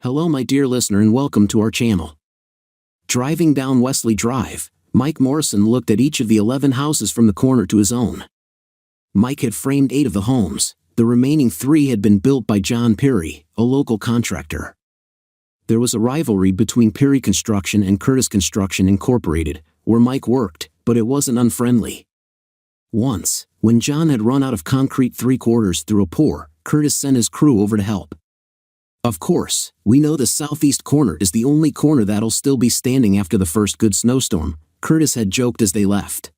Hello my dear listener and welcome to our channel. Driving down Wesley Drive, Mike Morrison looked at each of the 11 houses from the corner to his own. Mike had framed 8 of the homes, the remaining 3 had been built by John Perry, a local contractor. There was a rivalry between Perry Construction and Curtis Construction Incorporated, where Mike worked, but it wasn't unfriendly. Once, when John had run out of concrete 3/4 through a pour, Curtis sent his crew over to help. Of course, we know the southeast corner is the only corner that'll still be standing after the first good snowstorm, Curtis had joked as they left.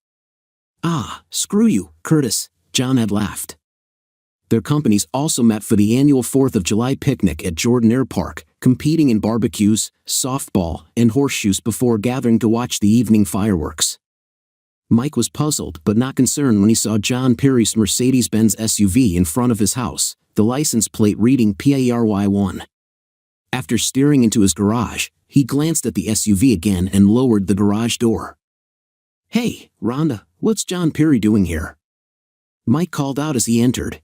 Ah, screw you, Curtis, John had laughed. Their companies also met for the annual 4th of July picnic at Jordan Air Park, competing in barbecues, softball, and horseshoes before gathering to watch the evening fireworks. Mike was puzzled but not concerned when he saw John Perry's Mercedes-Benz SUV in front of his house, the license plate reading PARY1. After steering into his garage, he glanced at the SUV again and lowered the garage door. "Hey, Rhonda, what's John Perry doing here?" Mike called out as he entered.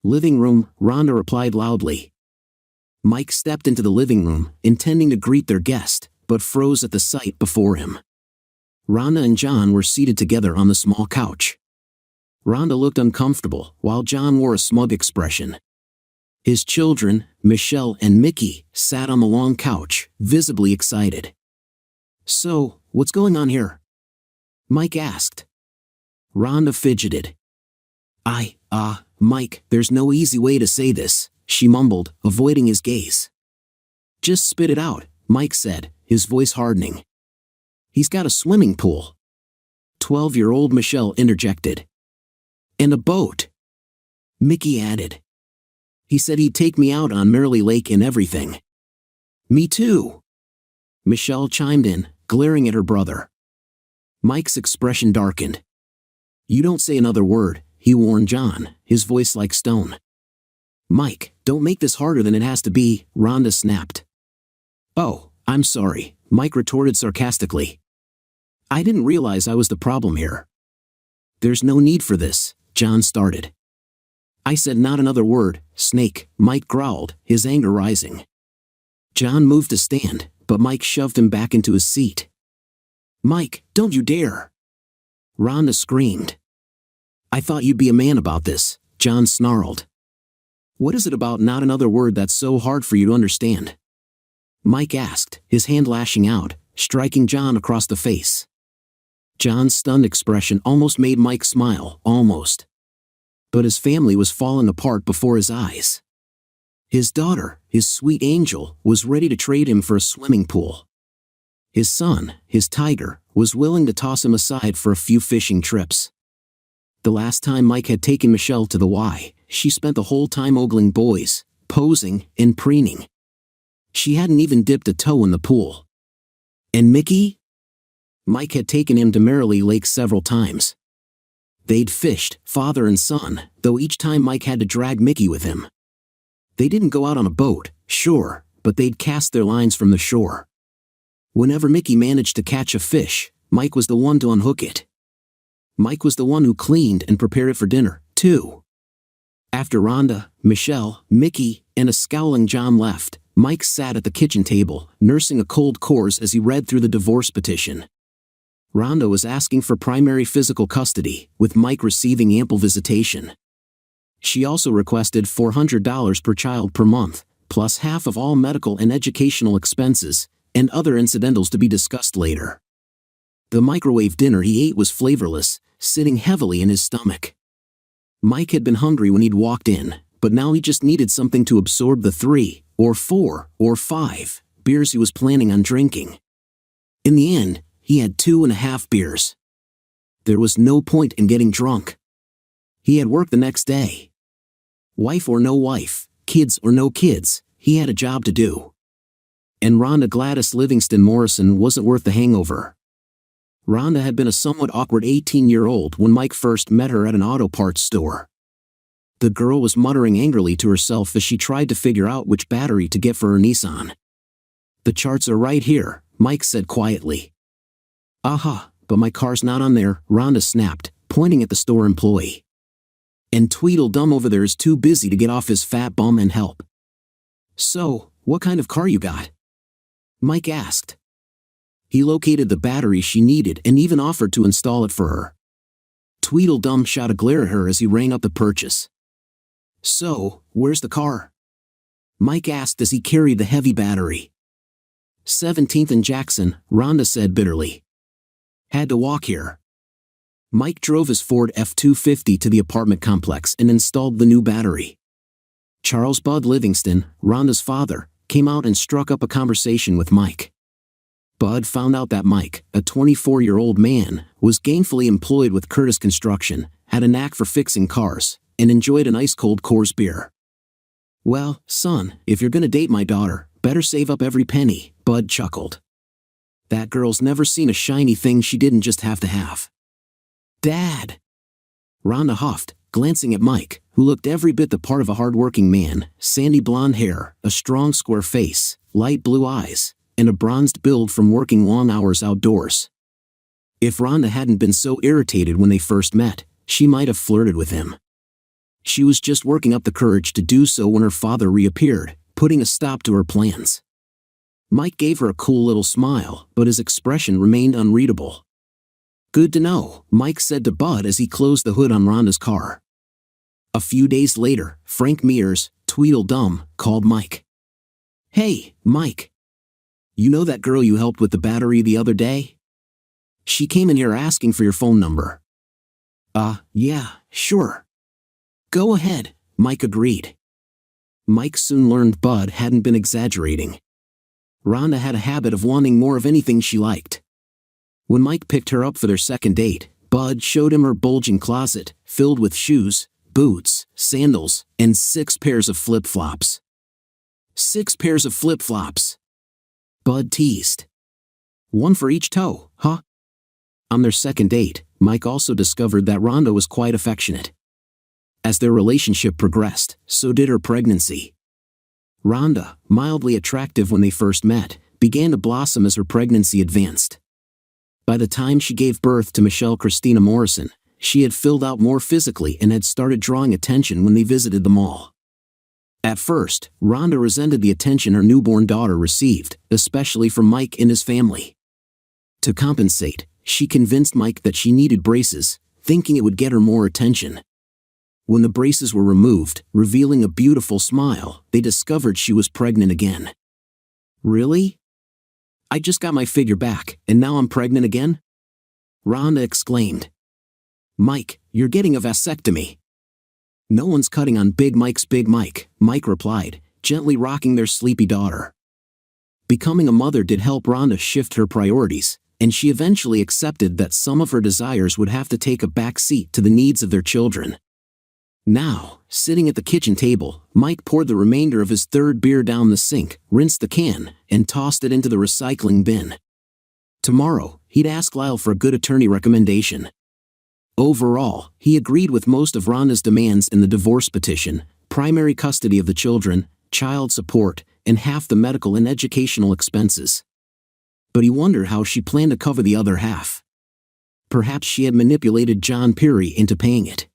"Living room," Rhonda replied loudly. Mike stepped into the living room, intending to greet their guest, but froze at the sight before him. Rhonda and John were seated together on the small couch. Rhonda looked uncomfortable, while John wore a smug expression. His children, Michelle and Mickey, sat on the long couch, visibly excited. "So, what's going on here?" Mike asked. Rhonda fidgeted. Mike, there's no easy way to say this," she mumbled, avoiding his gaze. "Just spit it out," Mike said, his voice hardening. "He's got a swimming pool." 12-year-old Michelle interjected. "And a boat," Mickey added. "He said he'd take me out on Merrily Lake and everything." "Me too," Michelle chimed in, glaring at her brother. Mike's expression darkened. "You don't say another word," he warned John, his voice like stone. "Mike, don't make this harder than it has to be," Rhonda snapped. "Oh, I'm sorry," Mike retorted sarcastically. "I didn't realize I was the problem here." "There's no need for this," John started. "I said not another word, snake," Mike growled, his anger rising. John moved to stand, but Mike shoved him back into his seat. "Mike, don't you dare!" Rhonda screamed. "I thought you'd be a man about this," John snarled. "What is it about not another word that's so hard for you to understand?" Mike asked, his hand lashing out, striking John across the face. John's stunned expression almost made Mike smile, almost. But his family was falling apart before his eyes. His daughter, his sweet angel, was ready to trade him for a swimming pool. His son, his tiger, was willing to toss him aside for a few fishing trips. The last time Mike had taken Michelle to the Y, she spent the whole time ogling boys, posing, and preening. She hadn't even dipped a toe in the pool. And Mickey? Mike had taken him to Merrily Lake several times. They'd fished, father and son, though each time Mike had to drag Mickey with him. They didn't go out on a boat, sure, but they'd cast their lines from the shore. Whenever Mickey managed to catch a fish, Mike was the one to unhook it. Mike was the one who cleaned and prepared it for dinner, too. After Rhonda, Michelle, Mickey, and a scowling John left, Mike sat at the kitchen table, nursing a cold course as he read through the divorce petition. Rhonda was asking for primary physical custody, with Mike receiving ample visitation. She also requested $400 per child per month, plus half of all medical and educational expenses, and other incidentals to be discussed later. The microwave dinner he ate was flavorless, sitting heavily in his stomach. Mike had been hungry when he'd walked in, but now he just needed something to absorb the 3, or 4, or 5 beers he was planning on drinking. In the end, he had 2.5 beers. There was no point in getting drunk. He had work the next day. Wife or no wife, kids or no kids, he had a job to do. And Rhonda Gladys Livingston Morrison wasn't worth the hangover. Rhonda had been a somewhat awkward 18-year-old when Mike first met her at an auto parts store. The girl was muttering angrily to herself as she tried to figure out which battery to get for her Nissan. "The charts are right here," Mike said quietly. "Aha, but my car's not on there," Rhonda snapped, pointing at the store employee. "And Tweedledum over there is too busy to get off his fat bum and help." "So, what kind of car you got?" Mike asked. He located the battery she needed and even offered to install it for her. Tweedledum shot a glare at her as he rang up the purchase. "So, where's the car?" Mike asked as he carried the heavy battery. 17th and Jackson, Rhonda said bitterly. "Had to walk here." Mike drove his Ford F-250 to the apartment complex and installed the new battery. Charles Bud Livingston, Rhonda's father, came out and struck up a conversation with Mike. Bud found out that Mike, a 24-year-old man, was gainfully employed with Curtis Construction, had a knack for fixing cars, and enjoyed an ice-cold Coors beer. "Well, son, if you're gonna date my daughter, better save up every penny," Bud chuckled. "That girl's never seen a shiny thing she didn't just have to have." "Dad!" Rhonda huffed, glancing at Mike, who looked every bit the part of a hard-working man, sandy blonde hair, a strong square face, light blue eyes, and a bronzed build from working long hours outdoors. If Rhonda hadn't been so irritated when they first met, she might have flirted with him. She was just working up the courage to do so when her father reappeared, putting a stop to her plans. Mike gave her a cool little smile, but his expression remained unreadable. "Good to know," Mike said to Bud as he closed the hood on Rhonda's car. A few days later, Frank Mears, Tweedledum, called Mike. "Hey, Mike. You know that girl you helped with the battery the other day? She came in here asking for your phone number." Yeah, sure." "Go ahead," Mike agreed. Mike soon learned Bud hadn't been exaggerating. Rhonda had a habit of wanting more of anything she liked. When Mike picked her up for their second date, Bud showed him her bulging closet, filled with shoes, boots, sandals, and 6 pairs of flip-flops. 6 pairs of flip-flops, Bud teased. "One for each toe, huh?" On their second date, Mike also discovered that Rhonda was quite affectionate. As their relationship progressed, so did her pregnancy. Rhonda, mildly attractive when they first met, began to blossom as her pregnancy advanced. By the time she gave birth to Michelle Christina Morrison, she had filled out more physically and had started drawing attention when they visited the mall. At first, Rhonda resented the attention her newborn daughter received, especially from Mike and his family. To compensate, she convinced Mike that she needed braces, thinking it would get her more attention. When the braces were removed, revealing a beautiful smile, they discovered she was pregnant again. "Really? I just got my figure back, and now I'm pregnant again?" Rhonda exclaimed. "Mike, you're getting a vasectomy." "No one's cutting on Big Mike's Big Mike," Mike replied, gently rocking their sleepy daughter. Becoming a mother did help Rhonda shift her priorities, and she eventually accepted that some of her desires would have to take a back seat to the needs of their children. Now, sitting at the kitchen table, Mike poured the remainder of his third beer down the sink, rinsed the can, and tossed it into the recycling bin. Tomorrow, he'd ask Lyle for a good attorney recommendation. Overall, he agreed with most of Rhonda's demands in the divorce petition: primary custody of the children, child support, and half the medical and educational expenses. But he wondered how she planned to cover the other half. Perhaps she had manipulated John Peary into paying it.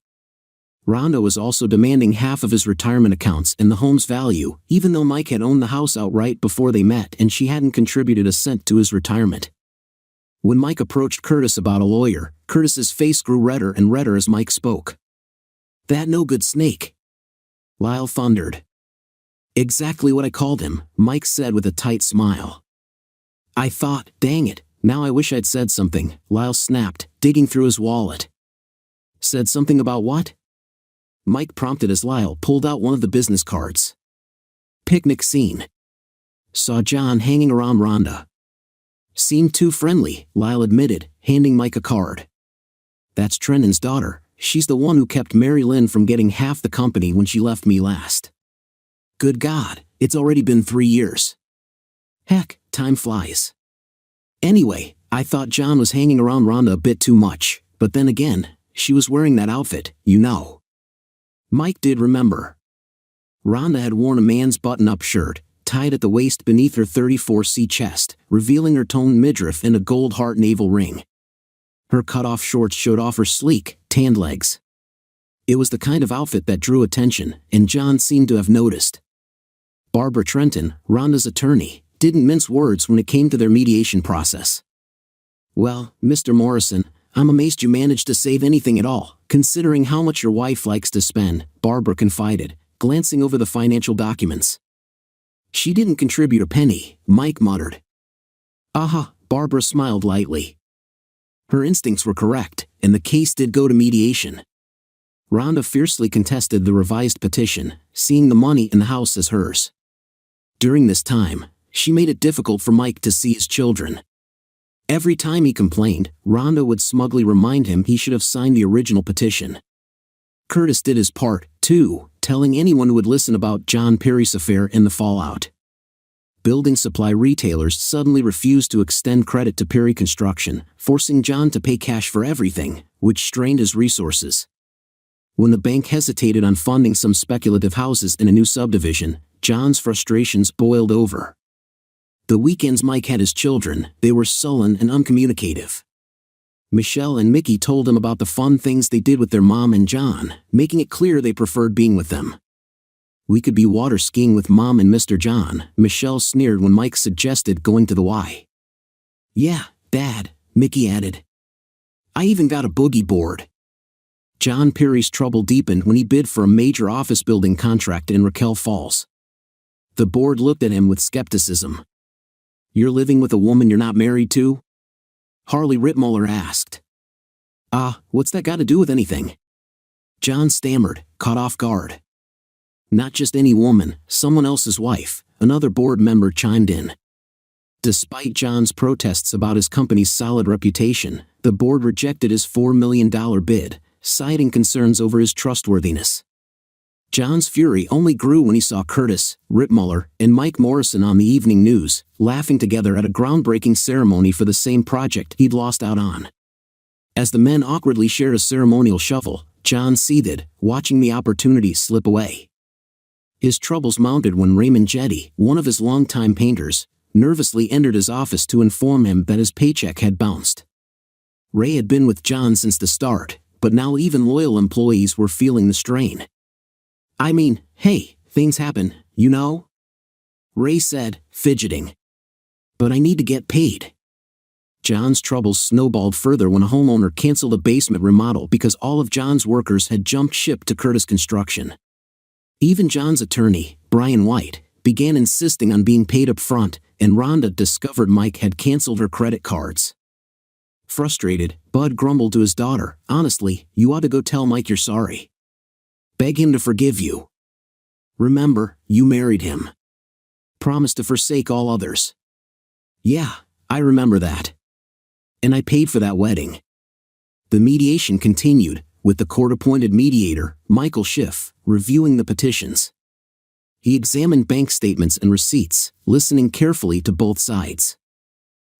Rhonda was also demanding half of his retirement accounts and the home's value, even though Mike had owned the house outright before they met and she hadn't contributed a cent to his retirement. When Mike approached Curtis about a lawyer, Curtis's face grew redder and redder as Mike spoke. "That no-good snake," Lyle thundered. "Exactly what I called him," Mike said with a tight smile. "I thought, dang it, now I wish I'd said something," Lyle snapped, digging through his wallet. "Said something about what?" Mike prompted as Lyle pulled out one of the business cards. "Picnic scene. Saw John hanging around Rhonda. Seemed too friendly," Lyle admitted, handing Mike a card. "That's Trendon's daughter. She's the one who kept Mary Lynn from getting half the company when she left me last. Good God, it's already been 3 years. Heck, time flies. Anyway, I thought John was hanging around Rhonda a bit too much, but then again, she was wearing that outfit, you know." Mike did remember. Rhonda had worn a man's button-up shirt, tied at the waist beneath her 34C chest, revealing her toned midriff and a gold heart navel ring. Her cut-off shorts showed off her sleek, tanned legs. It was the kind of outfit that drew attention, and John seemed to have noticed. Barbara Trenton, Rhonda's attorney, didn't mince words when it came to their mediation process. "Well, Mr. Morrison, I'm amazed you managed to save anything at all, considering how much your wife likes to spend," Barbara confided, glancing over the financial documents. "She didn't contribute a penny," Mike muttered. "Aha," Barbara smiled lightly. Her instincts were correct, and the case did go to mediation. Rhonda fiercely contested the revised petition, seeing the money in the house as hers. During this time, she made it difficult for Mike to see his children. Every time he complained, Rhonda would smugly remind him he should have signed the original petition. Curtis did his part, too, telling anyone who would listen about John Perry's affair and the fallout. Building supply retailers suddenly refused to extend credit to Perry Construction, forcing John to pay cash for everything, which strained his resources. When the bank hesitated on funding some speculative houses in a new subdivision, John's frustrations boiled over. The weekends Mike had his children, they were sullen and uncommunicative. Michelle and Mickey told him about the fun things they did with their mom and John, making it clear they preferred being with them. "We could be water skiing with Mom and Mr. John," Michelle sneered when Mike suggested going to the Y. "Yeah, Dad," Mickey added. "I even got a boogie board." John Perry's trouble deepened when he bid for a major office building contract in Raquel Falls. The board looked at him with skepticism. "You're living with a woman you're not married to?" Harley Rittmuller asked. What's that got to do with anything?" John stammered, caught off guard. "Not just any woman, someone else's wife," another board member chimed in. Despite John's protests about his company's solid reputation, the board rejected his $4 million bid, citing concerns over his trustworthiness. John's fury only grew when he saw Curtis, Rittmuller, and Mike Morrison on the evening news, laughing together at a groundbreaking ceremony for the same project he'd lost out on. As the men awkwardly shared a ceremonial shovel, John seethed, watching the opportunity slip away. His troubles mounted when Raymond Jetty, one of his longtime painters, nervously entered his office to inform him that his paycheck had bounced. Ray had been with John since the start, but now even loyal employees were feeling the strain. "I mean, hey, things happen, you know?" Ray said, fidgeting. "But I need to get paid." John's troubles snowballed further when a homeowner canceled a basement remodel because all of John's workers had jumped ship to Curtis Construction. Even John's attorney, Brian White, began insisting on being paid up front, and Rhonda discovered Mike had canceled her credit cards. Frustrated, Bud grumbled to his daughter, "Honestly, you ought to go tell Mike you're sorry. Beg him to forgive you. Remember, you married him. Promise to forsake all others." "Yeah, I remember that. And I paid for that wedding." The mediation continued, with the court-appointed mediator, Michael Schiff, reviewing the petitions. He examined bank statements and receipts, listening carefully to both sides.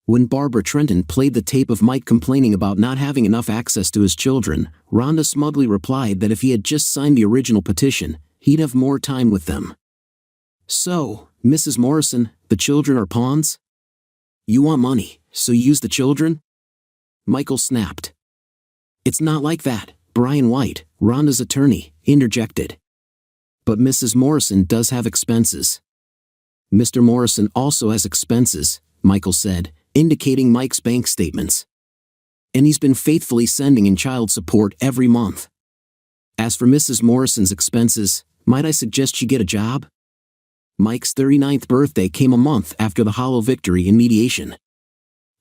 When Barbara Trenton played the tape of Mike complaining about not having enough access to his children, Rhonda smugly replied that if he had just signed the original petition, he'd have more time with them. "So, Mrs. Morrison, the children are pawns? You want money, so you use the children?" Michael snapped. "It's not like that," Brian White, Rhonda's attorney, interjected. "But Mrs. Morrison does have expenses." "Mr. Morrison also has expenses," Michael said, indicating Mike's bank statements. "And he's been faithfully sending in child support every month. As for Mrs. Morrison's expenses, might I suggest she get a job?" Mike's 39th birthday came a month after the hollow victory in mediation.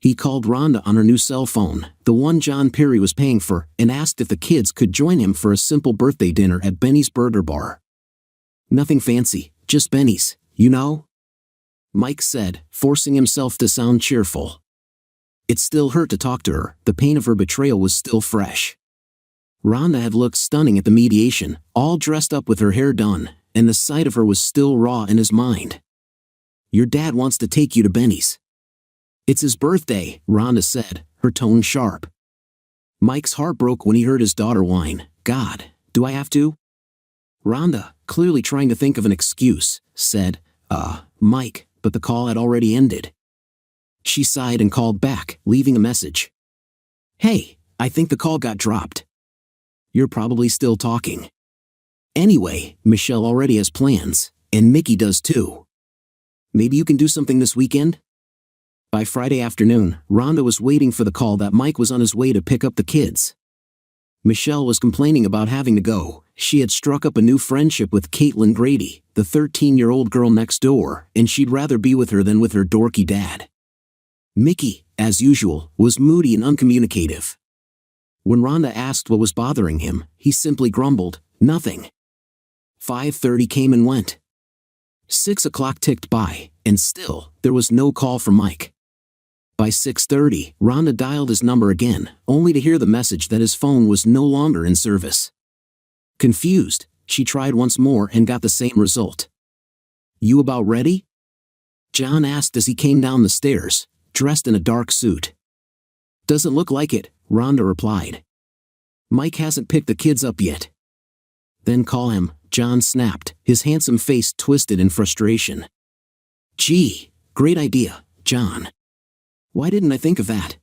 He called Rhonda on her new cell phone, the one John Perry was paying for, and asked if the kids could join him for a simple birthday dinner at Benny's Burger Bar. "Nothing fancy, just Benny's, you know?" Mike said, forcing himself to sound cheerful. It still hurt to talk to her, the pain of her betrayal was still fresh. Rhonda had looked stunning at the mediation, all dressed up with her hair done, and the sight of her was still raw in his mind. "Your dad wants to take you to Benny's." "It's his birthday," Rhonda said, her tone sharp. Mike's heart broke when he heard his daughter whine, "God, do I have to?" Rhonda, clearly trying to think of an excuse, said, Mike," but the call had already ended. She sighed and called back, leaving a message. "Hey, I think the call got dropped. You're probably still talking. Anyway, Michelle already has plans, and Mickey does too. Maybe you can do something this weekend? By Friday afternoon, Rhonda was waiting for the call that Mike was on his way to pick up the kids. Michelle was complaining about having to go. She had struck up a new friendship with Caitlin Grady, the 13-year-old girl next door, and she'd rather be with her than with her dorky dad. Mickey, as usual, was moody and uncommunicative. When Rhonda asked what was bothering him, he simply grumbled, "Nothing." 5:30 came and went. 6 o'clock ticked by, and still, there was no call from Mike. By 6:30, Rhonda dialed his number again, only to hear the message that his phone was no longer in service. Confused, she tried once more and got the same result. "You about ready?" John asked as he came down the stairs, dressed in a dark suit. "Doesn't look like it," Rhonda replied. "Mike hasn't picked the kids up yet." "Then call him," John snapped, his handsome face twisted in frustration. "Gee, great idea, John. Why didn't I think of that?"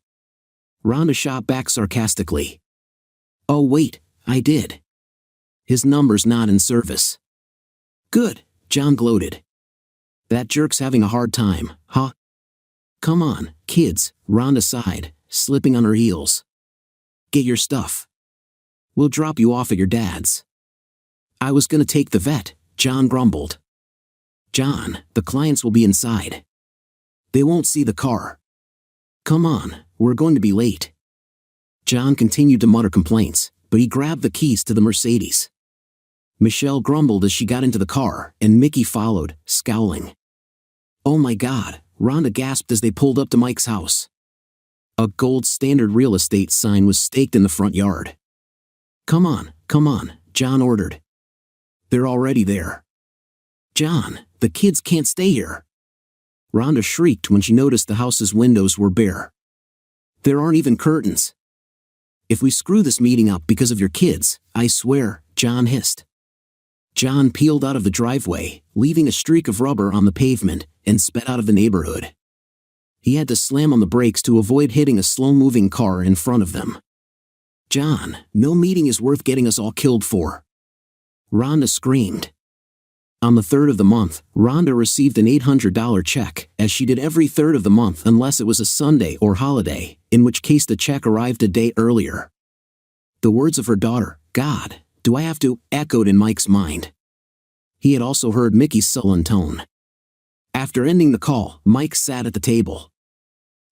Rhonda shot back sarcastically. "Oh wait, I did. His number's not in service." "Good," John gloated. "That jerk's having a hard time, huh?" "Come on, kids," Rhonda sighed, slipping on her heels. "Get your stuff. We'll drop you off at your dad's." "I was gonna take the vet," John grumbled. "John, the clients will be inside. They won't see the car. Come on, we're going to be late." John continued to mutter complaints, but he grabbed the keys to the Mercedes. Michelle grumbled as she got into the car, and Mickey followed, scowling. "Oh my God," Rhonda gasped as they pulled up to Mike's house. A Gold Standard Real Estate sign was staked in the front yard. Come on, John ordered. "They're already there." "John, the kids can't stay here." Rhonda shrieked when she noticed the house's windows were bare. "There aren't even curtains." "If we screw this meeting up because of your kids, I swear," John hissed. John peeled out of the driveway, leaving a streak of rubber on the pavement, and sped out of the neighborhood. He had to slam on the brakes to avoid hitting a slow-moving car in front of them. "John, no meeting is worth getting us all killed for," Rhonda screamed. On the 3rd of the month, Rhonda received an $800 check, as she did every 3rd of the month unless it was a Sunday or holiday, in which case the check arrived a day earlier. The words of her daughter, "God, do I have to," echoed in Mike's mind. He had also heard Mickey's sullen tone. After ending the call, Mike sat at the table.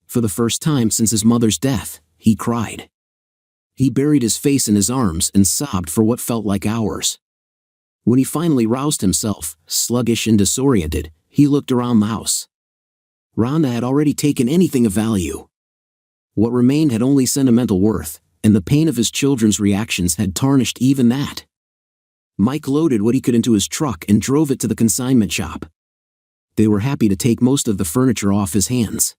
For the first time since his mother's death, he cried. He buried his face in his arms and sobbed for what felt like hours. When he finally roused himself, sluggish and disoriented, he looked around the house. Rhonda had already taken anything of value. What remained had only sentimental worth, and the pain of his children's reactions had tarnished even that. Mike loaded what he could into his truck and drove it to the consignment shop. They were happy to take most of the furniture off his hands.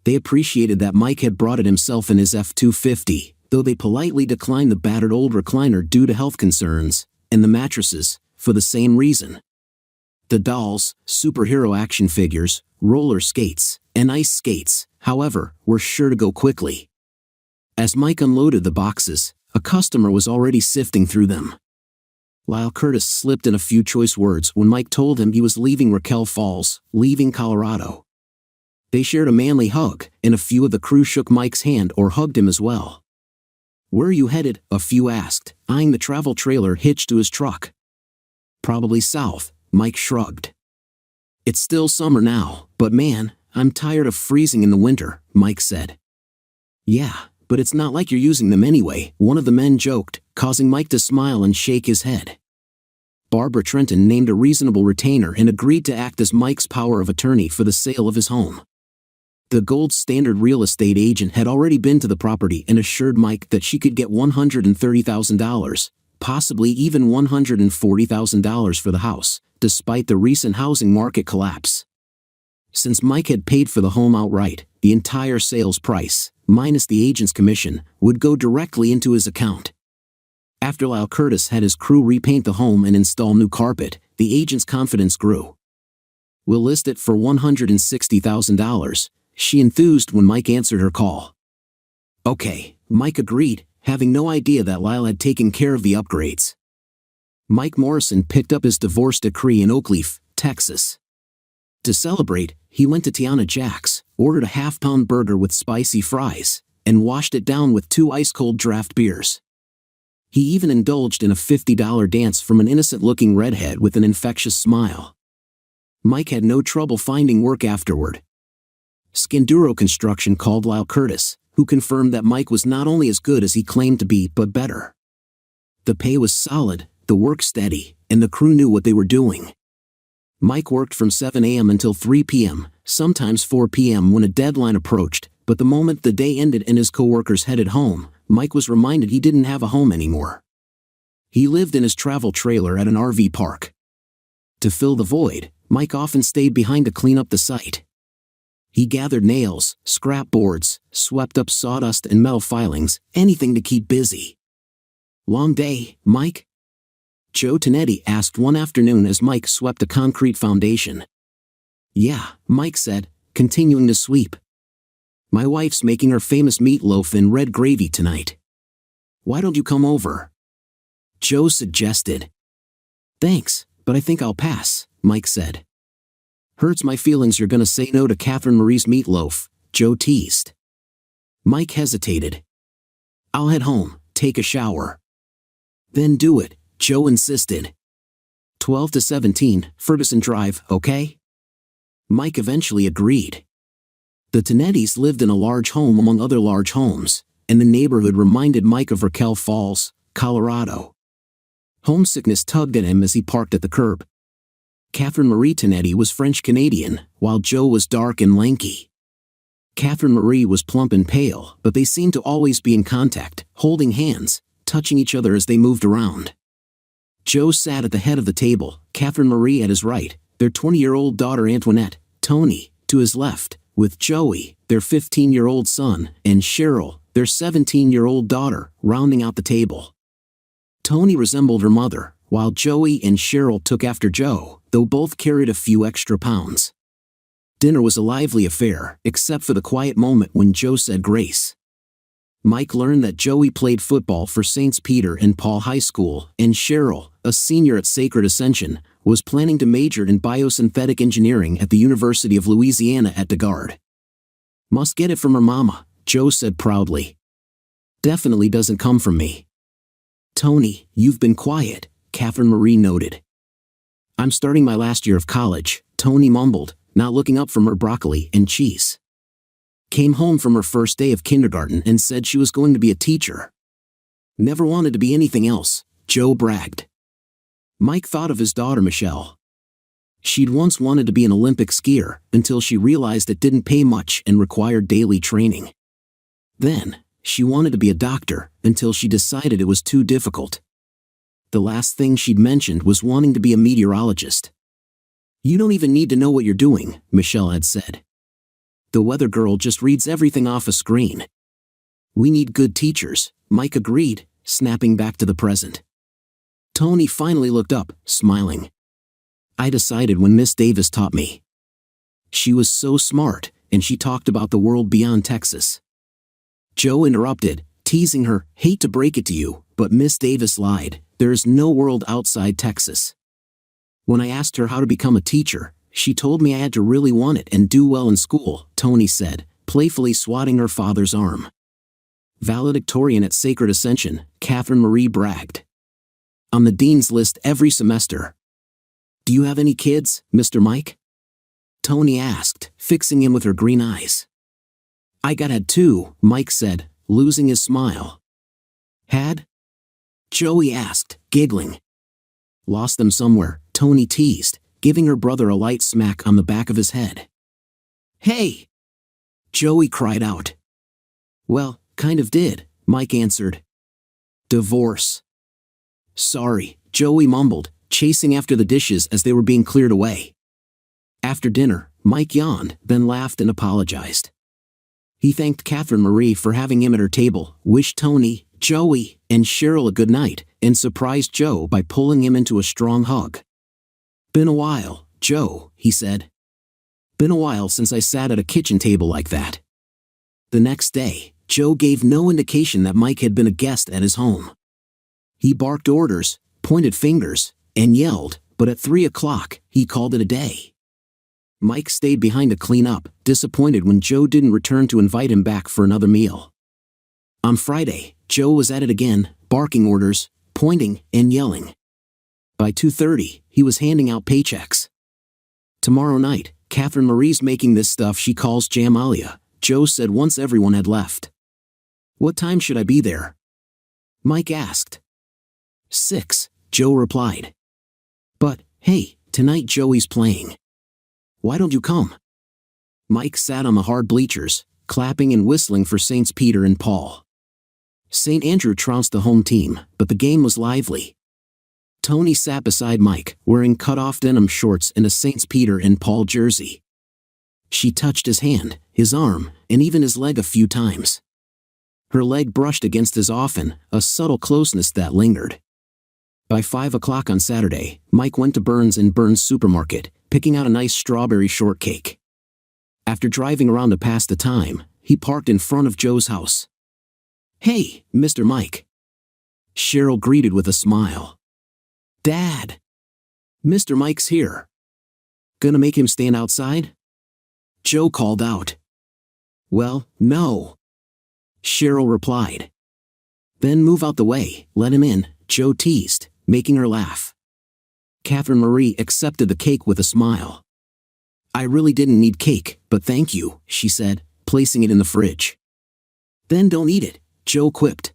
They appreciated that Mike had brought it himself in his F-250, though they politely declined the battered old recliner due to health concerns, and the mattresses, for the same reason. The dolls, superhero action figures, roller skates, and ice skates, however, were sure to go quickly. As Mike unloaded the boxes, a customer was already sifting through them. Lyle Curtis slipped in a few choice words when Mike told him he was leaving Raquel Falls, leaving Colorado. They shared a manly hug, and a few of the crew shook Mike's hand or hugged him as well. "Where are you headed?" a few asked, eyeing the travel trailer hitched to his truck. "Probably south," Mike shrugged. "It's still summer now, but man, I'm tired of freezing in the winter," Mike said. "Yeah, but it's not like you're using them anyway," one of the men joked, causing Mike to smile and shake his head. Barbara Trenton named a reasonable retainer and agreed to act as Mike's power of attorney for the sale of his home. The Gold Standard Real Estate agent had already been to the property and assured Mike that she could get $130,000, possibly even $140,000 for the house, despite the recent housing market collapse. Since Mike had paid for the home outright, the entire sales price, minus the agent's commission, would go directly into his account. After Lyle Curtis had his crew repaint the home and install new carpet, the agent's confidence grew. "We'll list it for $160,000, she enthused when Mike answered her call. "Okay," Mike agreed, having no idea that Lyle had taken care of the upgrades. Mike Morrison picked up his divorce decree in Oakleaf, Texas. To celebrate, he went to Tiana Jack's, ordered a half-pound burger with spicy fries, and washed it down with 2 ice-cold draft beers. He even indulged in a $50 dance from an innocent-looking redhead with an infectious smile. Mike had no trouble finding work afterward. Skinduro Construction called Lyle Curtis, who confirmed that Mike was not only as good as he claimed to be but better. The pay was solid, the work steady, and the crew knew what they were doing. Mike worked from 7 a.m. until 3 p.m., sometimes 4 p.m. when a deadline approached, but the moment the day ended and his coworkers headed home, Mike was reminded he didn't have a home anymore. He lived in his travel trailer at an RV park. To fill the void, Mike often stayed behind to clean up the site. He gathered nails, scrap boards, swept up sawdust and metal filings, anything to keep busy. "Long day, Mike?" Joe Tonetti asked one afternoon as Mike swept a concrete foundation. "Yeah," Mike said, continuing to sweep. "My wife's making her famous meatloaf in red gravy tonight. Why don't you come over?" Joe suggested. "Thanks, but I think I'll pass," Mike said. "Hurts my feelings you're gonna say no to Catherine Marie's meatloaf," Joe teased. Mike hesitated. "I'll head home, take a shower." "Then do it," Joe insisted. 12 to 17, Ferguson Drive, okay? Mike eventually agreed. The Tonettis lived in a large home among other large homes, and the neighborhood reminded Mike of Raquel Falls, Colorado. Homesickness tugged at him as he parked at the curb. Catherine Marie Tonetti was French-Canadian, while Joe was dark and lanky. Catherine Marie was plump and pale, but they seemed to always be in contact, holding hands, touching each other as they moved around. Joe sat at the head of the table, Catherine Marie at his right, their 20-year-old daughter Antoinette, Tony, to his left, with Joey, their 15-year-old son, and Cheryl, their 17-year-old daughter, rounding out the table. Tony resembled her mother, while Joey and Cheryl took after Joe, though both carried a few extra pounds. Dinner was a lively affair, except for the quiet moment when Joe said grace. Mike learned that Joey played football for Saints Peter and Paul High School, and Cheryl, a senior at Sacred Ascension, was planning to major in biosynthetic engineering at the University of Louisiana at DeGard. "Must get it from her mama," Joe said proudly. "Definitely doesn't come from me." "Tony, you've been quiet," Catherine Marie noted. "I'm starting my last year of college," Tony mumbled, not looking up from her broccoli and cheese. "Came home from her first day of kindergarten and said she was going to be a teacher. Never wanted to be anything else," Joe bragged. Mike thought of his daughter Michelle. She'd once wanted to be an Olympic skier until she realized it didn't pay much and required daily training. Then, she wanted to be a doctor until she decided it was too difficult. The last thing she'd mentioned was wanting to be a meteorologist. "You don't even need to know what you're doing," Michelle had said. "The weather girl just reads everything off a screen." "We need good teachers," Mike agreed, snapping back to the present. Tony finally looked up, smiling. "I decided when Miss Davis taught me. She was so smart, and she talked about the world beyond Texas." Joe interrupted, teasing her, "Hate to break it to you, but Miss Davis lied. There is no world outside Texas. When I asked her how to become a teacher, she told me I had to really want it and do well in school," Tony said, playfully swatting her father's arm. "Valedictorian at Sacred Ascension," Catherine Marie bragged. "On the dean's list every semester." "Do you have any kids, Mr. Mike?" Tony asked, fixing him with her green eyes. "I had 2, Mike said, losing his smile. "Had?" Joey asked, giggling. "Lost them somewhere," Tony teased, giving her brother a light smack on the back of his head. "Hey!" Joey cried out. "Well, kind of did," Mike answered. "Divorce." "Sorry," Joey mumbled, chasing after the dishes as they were being cleared away. After dinner, Mike yawned, then laughed and apologized. He thanked Catherine Marie for having him at her table, wished Tony, Joey, and Cheryl a good night, and surprised Joe by pulling him into a strong hug. "Been a while, Joe," he said. "Been a while since I sat at a kitchen table like that." The next day, Joe gave no indication that Mike had been a guest at his home. He barked orders, pointed fingers, and yelled, but at 3 o'clock, he called it a day. Mike stayed behind to clean up, disappointed when Joe didn't return to invite him back for another meal. On Friday, Joe was at it again, barking orders, pointing, and yelling. By 2:30, he was handing out paychecks. Tomorrow night, Catherine Marie's making this stuff she calls jambalaya, Joe said once everyone had left. What time should I be there? Mike asked. 6, Joe replied. But, hey, tonight Joey's playing. Why don't you come? Mike sat on the hard bleachers, clapping and whistling for Saints Peter and Paul. St. Andrew trounced the home team, but the game was lively. Tony sat beside Mike, wearing cut-off denim shorts and a Saints Peter and Paul jersey. She touched his hand, his arm, and even his leg a few times. Her leg brushed against his often, a subtle closeness that lingered. By 5 o'clock on Saturday, Mike went to Burns & Burns supermarket, picking out a nice strawberry shortcake. After driving around to pass the time, he parked in front of Joe's house. Hey, Mr. Mike. Cheryl greeted with a smile. Dad. Mr. Mike's here. Gonna make him stand outside? Joe called out. Well, no. Cheryl replied. Then move out the way, let him in, Joe teased, making her laugh. Catherine Marie accepted the cake with a smile. I really didn't need cake, but thank you, she said, placing it in the fridge. Then don't eat it, Joe quipped.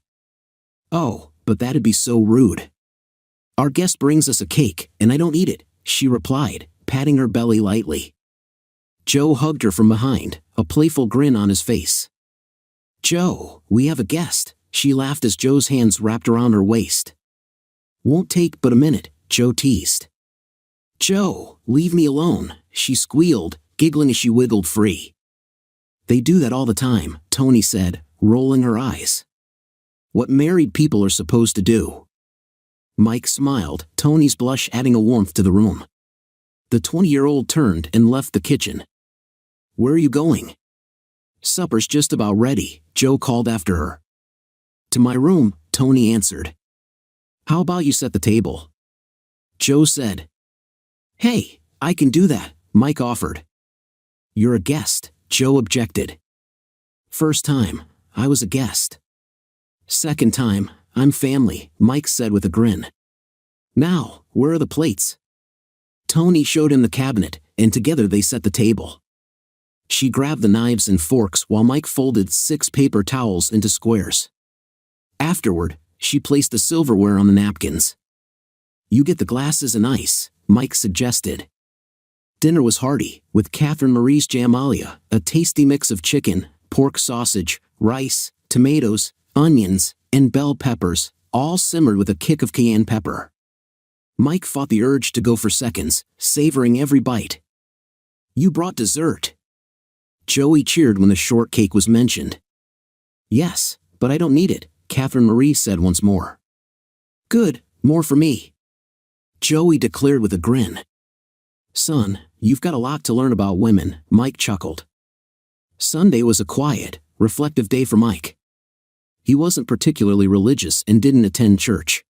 Oh, but that'd be so rude. Our guest brings us a cake, and I don't eat it, she replied, patting her belly lightly. Joe hugged her from behind, a playful grin on his face. Joe, we have a guest, she laughed as Joe's hands wrapped around her waist. Won't take but a minute, Joe teased. Joe, leave me alone, she squealed, giggling as she wiggled free. They do that all the time, Tony said, rolling her eyes. What married people are supposed to do. Mike smiled, Tony's blush adding a warmth to the room. The 20-year-old turned and left the kitchen. Where are you going? Supper's just about ready, Joe called after her. To my room, Tony answered. How about you set the table? Joe said. Hey, I can do that, Mike offered. You're a guest, Joe objected. First time, I was a guest. Second time, I'm family, Mike said with a grin. Now, where are the plates? Tony showed him the cabinet, and together they set the table. She grabbed the knives and forks while Mike folded 6 paper towels into squares. Afterward, she placed the silverware on the napkins. You get the glasses and ice, Mike suggested. Dinner was hearty, with Catherine Marie's jambalaya, a tasty mix of chicken, pork sausage, rice, tomatoes, onions, and bell peppers, all simmered with a kick of cayenne pepper. Mike fought the urge to go for seconds, savoring every bite. You brought dessert. Joey cheered when the shortcake was mentioned. Yes, but I don't need it, Catherine Marie said once more. Good, more for me. Joey declared with a grin. Son, you've got a lot to learn about women, Mike chuckled. Sunday was a quiet, reflective day for Mike. He wasn't particularly religious and didn't attend church.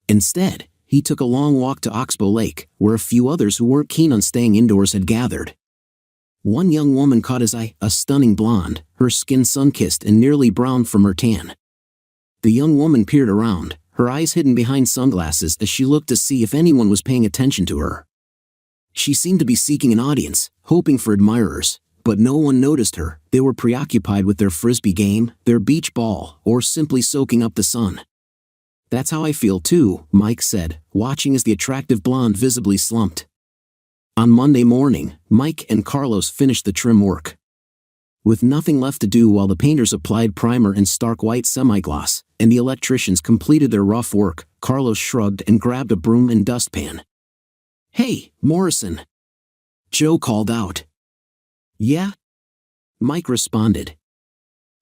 Instead, he took a long walk to Oxbow Lake, where a few others who weren't keen on staying indoors had gathered. One young woman caught his eye, a stunning blonde, her skin sun-kissed and nearly brown from her tan. The young woman peered around, her eyes hidden behind sunglasses as she looked to see if anyone was paying attention to her. She seemed to be seeking an audience, hoping for admirers, but no one noticed her. They were preoccupied with their frisbee game, their beach ball, or simply soaking up the sun. That's how I feel too, Mike said, watching as the attractive blonde visibly slumped. On Monday morning, Mike and Carlos finished the trim work. With nothing left to do while the painters applied primer and stark white semi-gloss, and the electricians completed their rough work, Carlos shrugged and grabbed a broom and dustpan. Hey, Morrison! Joe called out. Yeah? Mike responded.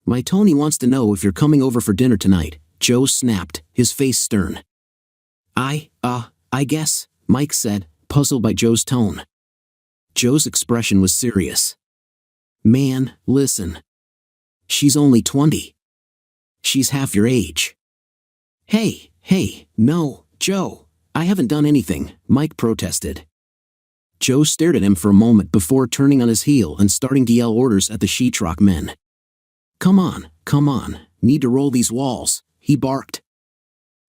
My Tony wants to know if you're coming over for dinner tonight, Joe snapped, his face stern. I guess, Mike said, puzzled by Joe's tone. Joe's expression was serious. Man, listen. She's only 20. She's half your age. Hey, no, Joe, I haven't done anything, Mike protested. Joe stared at him for a moment before turning on his heel and starting to yell orders at the sheetrock men. Come on, need to roll these walls, he barked.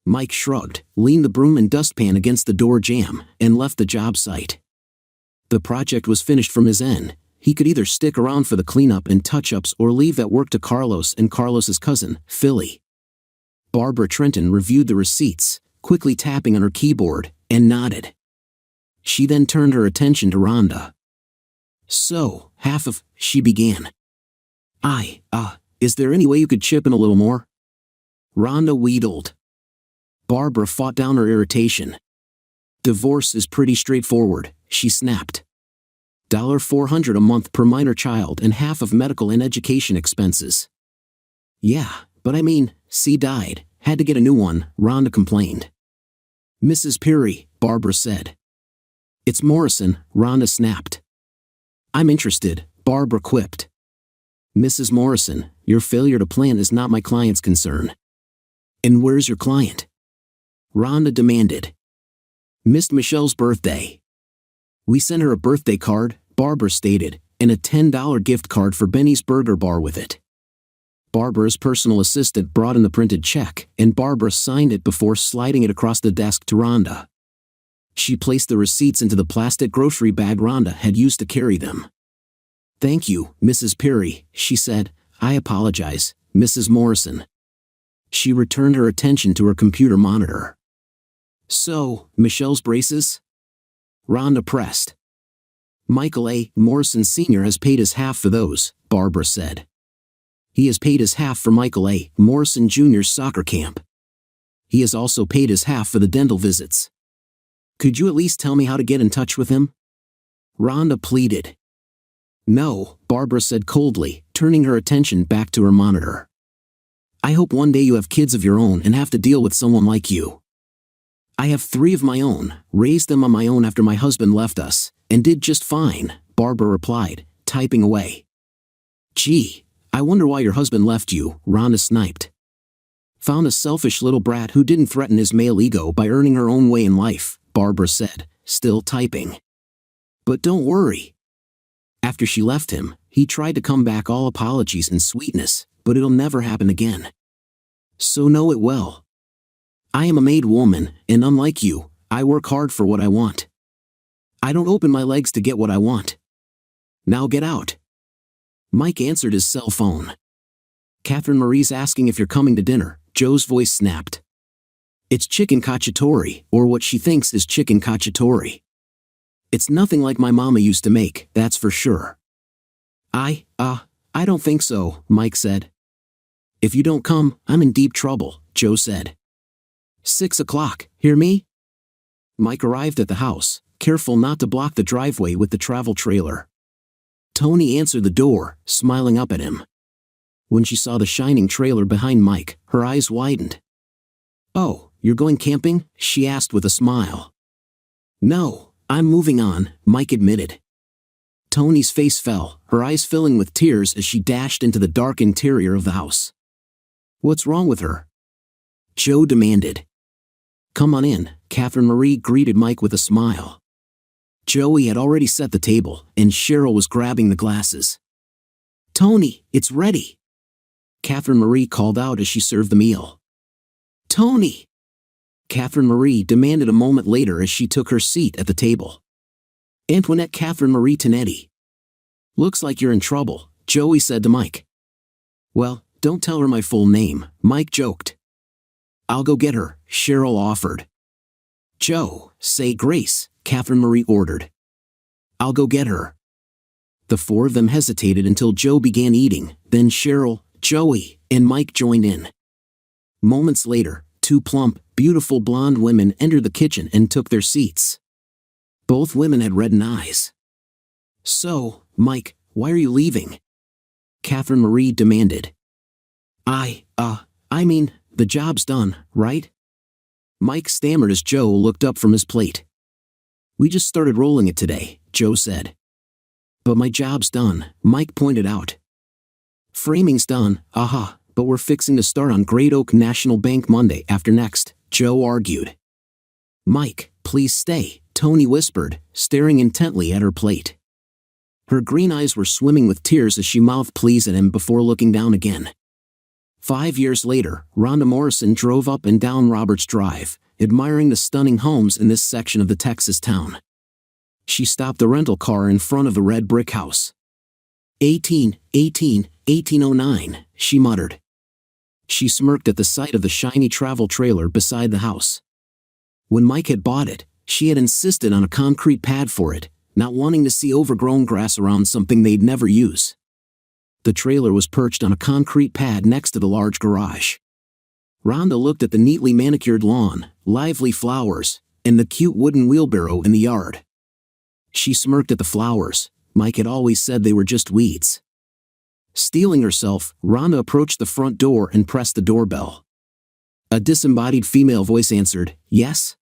Mike shrugged, leaned the broom and dustpan against the door jamb, and left the job site. The project was finished from his end. He could either stick around for the cleanup and touch-ups or leave that work to Carlos and Carlos's cousin, Philly. Barbara Trenton reviewed the receipts, quickly tapping on her keyboard, and nodded. She then turned her attention to Rhonda. So, she began. Is there any way you could chip in a little more? Rhonda wheedled. Barbara fought down her irritation. Divorce is pretty straightforward, she snapped. $400 a month per minor child and half of medical and education expenses. Yeah, but I mean, C died, had to get a new one, Rhonda complained. Mrs. Peary, Barbara said. It's Morrison, Rhonda snapped. I'm interested, Barbara quipped. Mrs. Morrison, your failure to plan is not my client's concern. And where's your client? Rhonda demanded. Missed Michelle's birthday. We sent her a birthday card, Barbara stated, and a $10 gift card for Benny's Burger Bar with it. Barbara's personal assistant brought in the printed check, and Barbara signed it before sliding it across the desk to Rhonda. She placed the receipts into the plastic grocery bag Rhonda had used to carry them. Thank you, Mrs. Peary, she said. I apologize, Mrs. Morrison. She returned her attention to her computer monitor. So, Michelle's braces? Rhonda pressed. Michael A. Morrison Sr. has paid his half for those, Barbara said. He has paid his half for Michael A. Morrison Jr.'s soccer camp. He has also paid his half for the dental visits. Could you at least tell me how to get in touch with him? Rhonda pleaded. No, Barbara said coldly, turning her attention back to her monitor. I hope one day you have kids of your own and have to deal with someone like you. I have 3 of my own, raised them on my own after my husband left us, and did just fine, Barbara replied, typing away. Gee, I wonder why your husband left you, Rhonda sniped. Found a selfish little brat who didn't threaten his male ego by earning her own way in life, Barbara said, still typing. But don't worry. After she left him, he tried to come back all apologies and sweetness, but it'll never happen again. So know it well. I am a made woman, and unlike you, I work hard for what I want. I don't open my legs to get what I want. Now get out. Mike answered his cell phone. Catherine Marie's asking if you're coming to dinner, Joe's voice snapped. It's chicken cacciatore, or what she thinks is chicken cacciatore. It's nothing like my mama used to make, that's for sure. I don't think so, Mike said. If you don't come, I'm in deep trouble, Joe said. 6 o'clock, hear me? Mike arrived at the house, careful not to block the driveway with the travel trailer. Tony answered the door, smiling up at him. When she saw the shining trailer behind Mike, her eyes widened. Oh, you're going camping? She asked with a smile. No, I'm moving on, Mike admitted. Tony's face fell, her eyes filling with tears as she dashed into the dark interior of the house. What's wrong with her? Joe demanded. Come on in, Catherine Marie greeted Mike with a smile. Joey had already set the table, and Cheryl was grabbing the glasses. Tony, it's ready. Catherine Marie called out as she served the meal. Tony! Catherine Marie demanded a moment later as she took her seat at the table. Antoinette Catherine Marie Tonetti. Looks like you're in trouble, Joey said to Mike. Well, don't tell her my full name, Mike joked. I'll go get her, Cheryl offered. Joe, say grace, Catherine Marie ordered. I'll go get her. The 4 of them hesitated until Joe began eating, then Cheryl, Joey, and Mike joined in. Moments later, 2 plump, beautiful blonde women entered the kitchen and took their seats. Both women had reddened eyes. So, Mike, why are you leaving? Catherine Marie demanded. I mean, the job's done, right? Mike stammered as Joe looked up from his plate. We just started rolling it today, Joe said. But my job's done, Mike pointed out. Framing's done, but we're fixing to start on Great Oak National Bank Monday after next, Joe argued. "Mike, please stay," Tony whispered, staring intently at her plate. Her green eyes were swimming with tears as she mouthed please at him before looking down again. 5 years later, Rhonda Morrison drove up and down Roberts Drive, admiring the stunning homes in this section of the Texas town. She stopped the rental car in front of the red brick house. 1809, she muttered. She smirked at the sight of the shiny travel trailer beside the house. When Mike had bought it, she had insisted on a concrete pad for it, not wanting to see overgrown grass around something they'd never use. The trailer was perched on a concrete pad next to the large garage. Rhonda looked at the neatly manicured lawn, lively flowers, and the cute wooden wheelbarrow in the yard. She smirked at the flowers. Mike had always said they were just weeds. Steeling herself, Rhonda approached the front door and pressed the doorbell. A disembodied female voice answered, "Yes?"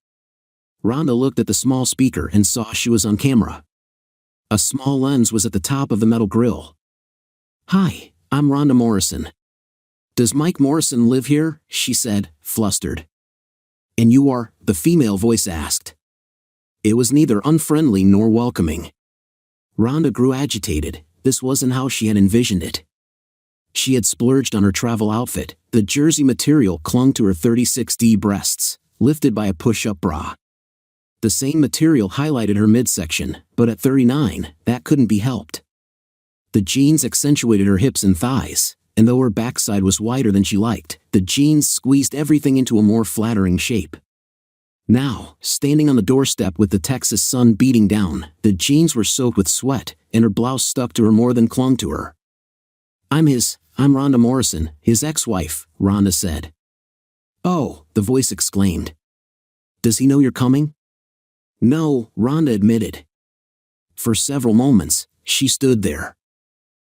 Rhonda looked at the small speaker and saw she was on camera. A small lens was at the top of the metal grill. "Hi, I'm Rhonda Morrison." "Does Mike Morrison live here?" she said, flustered. "And you are?" the female voice asked. It was neither unfriendly nor welcoming. Rhonda grew agitated. This wasn't how she had envisioned it. She had splurged on her travel outfit. The jersey material clung to her 36D breasts, lifted by a push-up bra. The same material highlighted her midsection, but at 39, that couldn't be helped. The jeans accentuated her hips and thighs, and though her backside was wider than she liked, the jeans squeezed everything into a more flattering shape. Now, standing on the doorstep with the Texas sun beating down, the jeans were soaked with sweat, and her blouse stuck to her more than clung to her. I'm Rhonda Morrison, his ex-wife," Rhonda said. "Oh," the voice exclaimed. "Does he know you're coming?" "No," Rhonda admitted. For several moments, she stood there.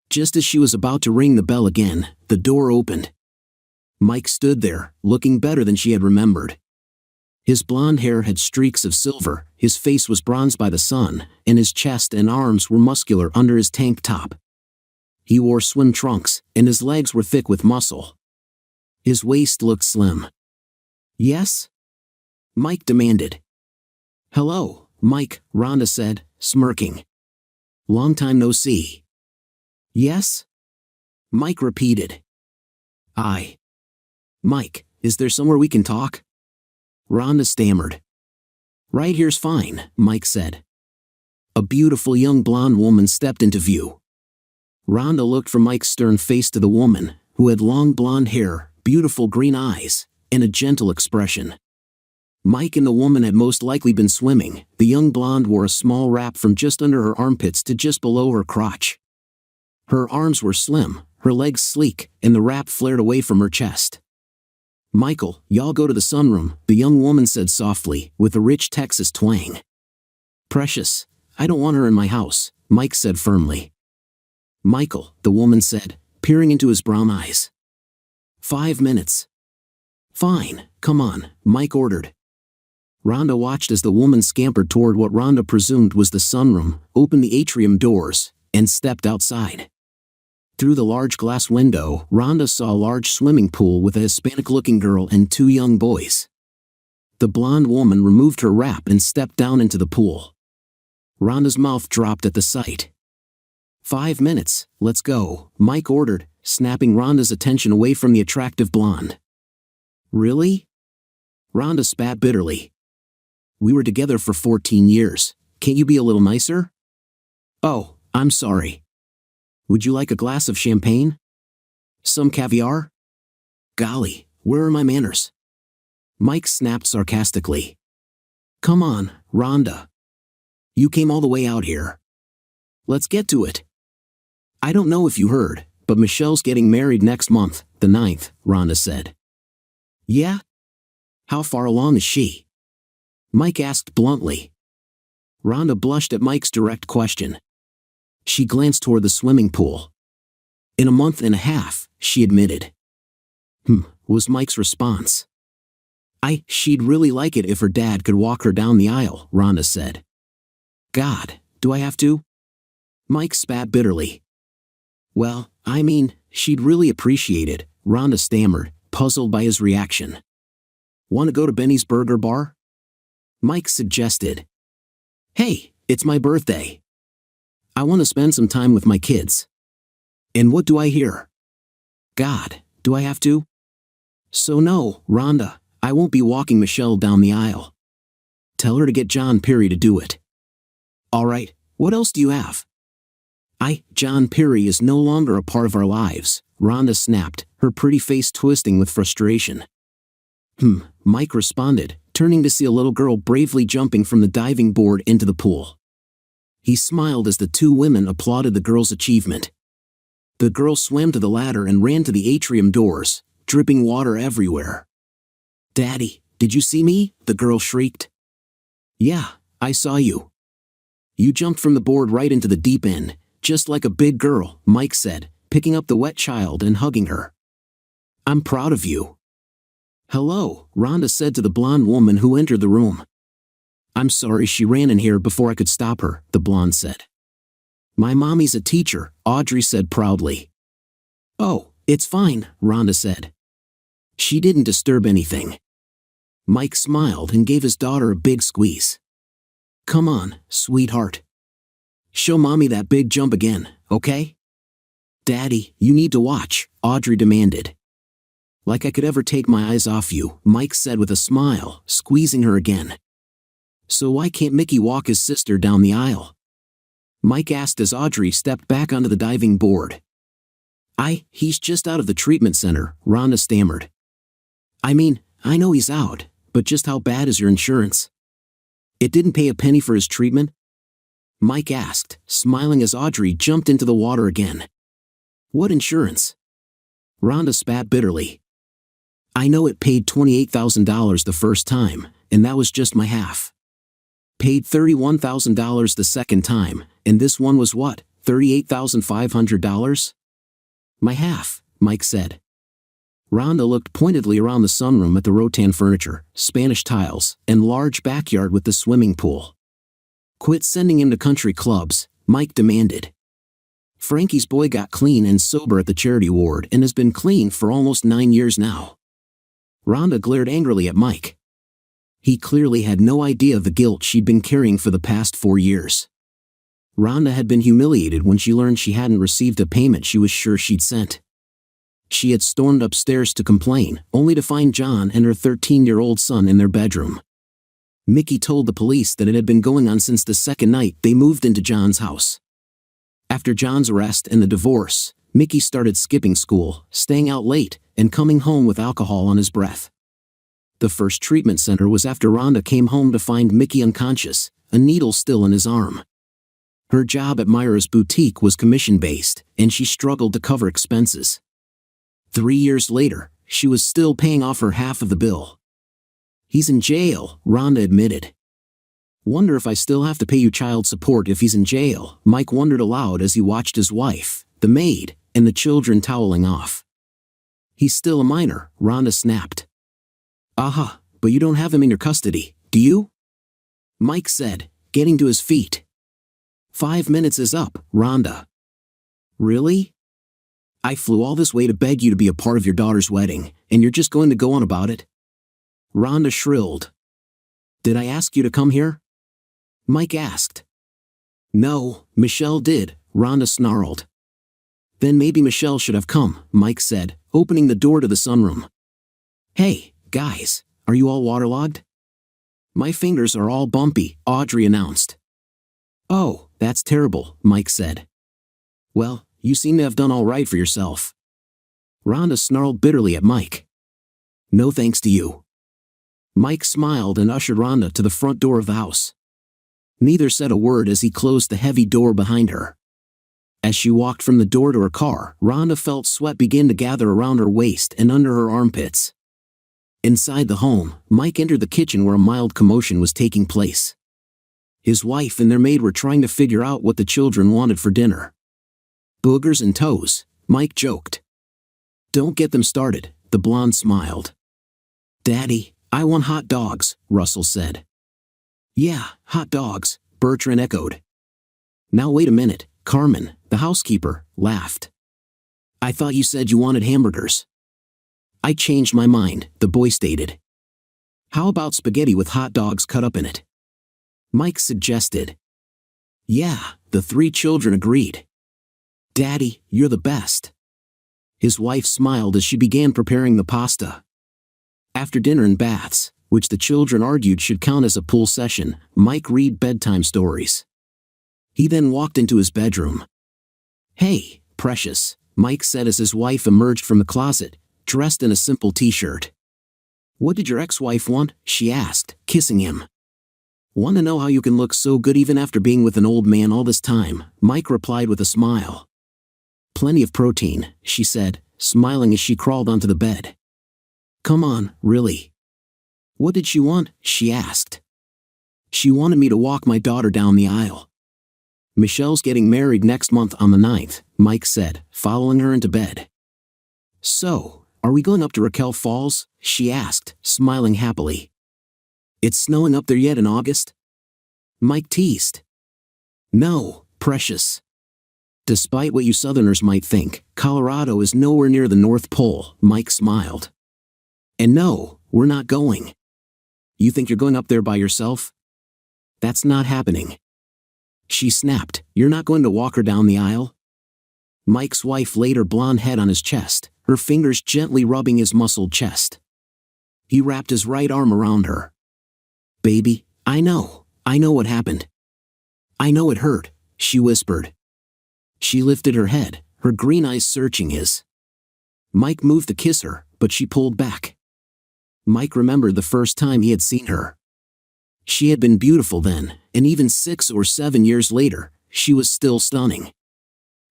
Just as she was about to ring the bell again, the door opened. Mike stood there, looking better than she had remembered. His blonde hair had streaks of silver, his face was bronzed by the sun, and his chest and arms were muscular under his tank top. He wore swim trunks, and his legs were thick with muscle. His waist looked slim. "Yes?" Mike demanded. "Hello, Mike," Rhonda said, smirking. "Long time no see." "Yes?" Mike repeated. "Mike, is there somewhere we can talk?" Rhonda stammered. "Right here's fine," Mike said. A beautiful young blonde woman stepped into view. Rhonda looked from Mike's stern face to the woman, who had long blonde hair, beautiful green eyes, and a gentle expression. Mike and the woman had most likely been swimming. The young blonde wore a small wrap from just under her armpits to just below her crotch. Her arms were slim, her legs sleek, and the wrap flared away from her chest. "Michael, y'all go to the sunroom," the young woman said softly, with a rich Texas twang. "Precious, I don't want her in my house," Mike said firmly. "Michael," the woman said, peering into his brown eyes. 5 minutes. "Fine, come on," Mike ordered. Rhonda watched as the woman scampered toward what Rhonda presumed was the sunroom, opened the atrium doors, and stepped outside. Through the large glass window, Rhonda saw a large swimming pool with a Hispanic-looking girl and 2 young boys. The blonde woman removed her wrap and stepped down into the pool. Rhonda's mouth dropped at the sight. 5 minutes, let's go, Mike ordered, snapping Rhonda's attention away from the attractive blonde. "Really?" Rhonda spat bitterly. "We were together for 14 years. Can't you be a little nicer?" "Oh, I'm sorry. Would you like a glass of champagne? Some caviar? Golly, where are my manners?" Mike snapped sarcastically. "Come on, Rhonda. You came all the way out here. Let's get to it." "I don't know if you heard, but Michelle's getting married next month, the 9th, Rhonda said. "Yeah? How far along is she?" Mike asked bluntly. Rhonda blushed at Mike's direct question. She glanced toward the swimming pool. "In a month and a half," she admitted. Was Mike's response. She'd really like it if her dad could walk her down the aisle," Rhonda said. "God, do I have to?" Mike spat bitterly. "Well, she'd really appreciate it," Rhonda stammered, puzzled by his reaction. "Want to go to Benny's Burger Bar?" Mike suggested. Hey, it's my birthday. I want to spend some time with my kids. And what do I hear? God, do I have to? So no, Rhonda, I won't be walking Michelle down the aisle. Tell her to get John Perry to do it. All right, what else do you have? John Perry is no longer a part of our lives, Rhonda snapped, her pretty face twisting with frustration. Mike responded, turning to see a little girl bravely jumping from the diving board into the pool. He smiled as the two women applauded the girl's achievement. The girl swam to the ladder and ran to the atrium doors, dripping water everywhere. Daddy, did you see me? The girl shrieked. Yeah, I saw you. You jumped from the board right into the deep end, just like a big girl, Mike said, picking up the wet child and hugging her. I'm proud of you. Hello, Rhonda said to the blonde woman who entered the room. I'm sorry she ran in here before I could stop her, the blonde said. My mommy's a teacher, Audrey said proudly. Oh, it's fine, Rhonda said. She didn't disturb anything. Mike smiled and gave his daughter a big squeeze. Come on, sweetheart. Show mommy that big jump again, okay? Daddy, you need to watch, Audrey demanded. Like I could ever take my eyes off you, Mike said with a smile, squeezing her again. So why can't Mickey walk his sister down the aisle? Mike asked as Audrey stepped back onto the diving board. He's just out of the treatment center, Rhonda stammered. I mean, I know he's out, but just how bad is your insurance? It didn't pay a penny for his treatment? Mike asked, smiling as Audrey jumped into the water again. What insurance? Rhonda spat bitterly. I know it paid $28,000 the first time, and that was just my half. Paid $31,000 the second time, and this one was what, $38,500? My half, Mike said. Rhonda looked pointedly around the sunroom at the rattan furniture, Spanish tiles, and large backyard with the swimming pool. Quit sending him to country clubs, Mike demanded. Frankie's boy got clean and sober at the charity ward and has been clean for almost 9 years now. Rhonda glared angrily at Mike. He clearly had no idea of the guilt she'd been carrying for the past 4 years. Rhonda had been humiliated when she learned she hadn't received a payment she was sure she'd sent. She had stormed upstairs to complain, only to find John and her 13-year-old son in their bedroom. Mickey told the police that it had been going on since the second night they moved into John's house. After John's arrest and the divorce, Mickey started skipping school, staying out late, and coming home with alcohol on his breath. The first treatment center was after Rhonda came home to find Mickey unconscious, a needle still in his arm. Her job at Myra's boutique was commission-based, and she struggled to cover expenses. 3 years later, she was still paying off her half of the bill. He's in jail, Rhonda admitted. Wonder if I still have to pay you child support if he's in jail, Mike wondered aloud as he watched his wife, the maid, and the children toweling off. He's still a minor, Rhonda snapped. Aha, but you don't have him in your custody, do you? Mike said, getting to his feet. 5 minutes is up, Rhonda. Really? I flew all this way to beg you to be a part of your daughter's wedding, and you're just going to go on about it? Rhonda shrilled. Did I ask you to come here? Mike asked. No, Michelle did, Rhonda snarled. Then maybe Michelle should have come, Mike said, opening the door to the sunroom. Hey, guys, are you all waterlogged? My fingers are all bumpy, Audrey announced. Oh, that's terrible, Mike said. Well, you seem to have done all right for yourself. Rhonda snarled bitterly at Mike. No thanks to you. Mike smiled and ushered Rhonda to the front door of the house. Neither said a word as he closed the heavy door behind her. As she walked from the door to her car, Rhonda felt sweat begin to gather around her waist and under her armpits. Inside the home, Mike entered the kitchen where a mild commotion was taking place. His wife and their maid were trying to figure out what the children wanted for dinner. Boogers and toes, Mike joked. Don't get them started, the blonde smiled. Daddy, I want hot dogs, Russell said. Yeah, hot dogs, Bertrand echoed. Now wait a minute, Carmen, the housekeeper, laughed. I thought you said you wanted hamburgers. I changed my mind, the boy stated. How about spaghetti with hot dogs cut up in it? Mike suggested. Yeah, the 3 children agreed. Daddy, you're the best. His wife smiled as she began preparing the pasta. After dinner and baths, which the children argued should count as a pool session, Mike read bedtime stories. He then walked into his bedroom. Hey, precious, Mike said as his wife emerged from the closet, dressed in a simple t-shirt. What did your ex-wife want? She asked, kissing him. Want to know how you can look so good even after being with an old man all this time? Mike replied with a smile. Plenty of protein, she said, smiling as she crawled onto the bed. Come on, really? What did she want? She asked. She wanted me to walk my daughter down the aisle. Michelle's getting married next month on the 9th, Mike said, following her into bed. So, are we going up to Raquel Falls? She asked, smiling happily. It's snowing up there yet in August? Mike teased. No, precious. Despite what you Southerners might think, Colorado is nowhere near the North Pole, Mike smiled. And no, we're not going. You think you're going up there by yourself? That's not happening. She snapped, You're not going to walk her down the aisle? Mike's wife laid her blonde head on his chest, her fingers gently rubbing his muscled chest. He wrapped his right arm around her. Baby, I know what happened. I know it hurt, she whispered. She lifted her head, her green eyes searching his. Mike moved to kiss her, but she pulled back. Mike remembered the first time he had seen her. She had been beautiful then, and even 6 or 7 years later, she was still stunning.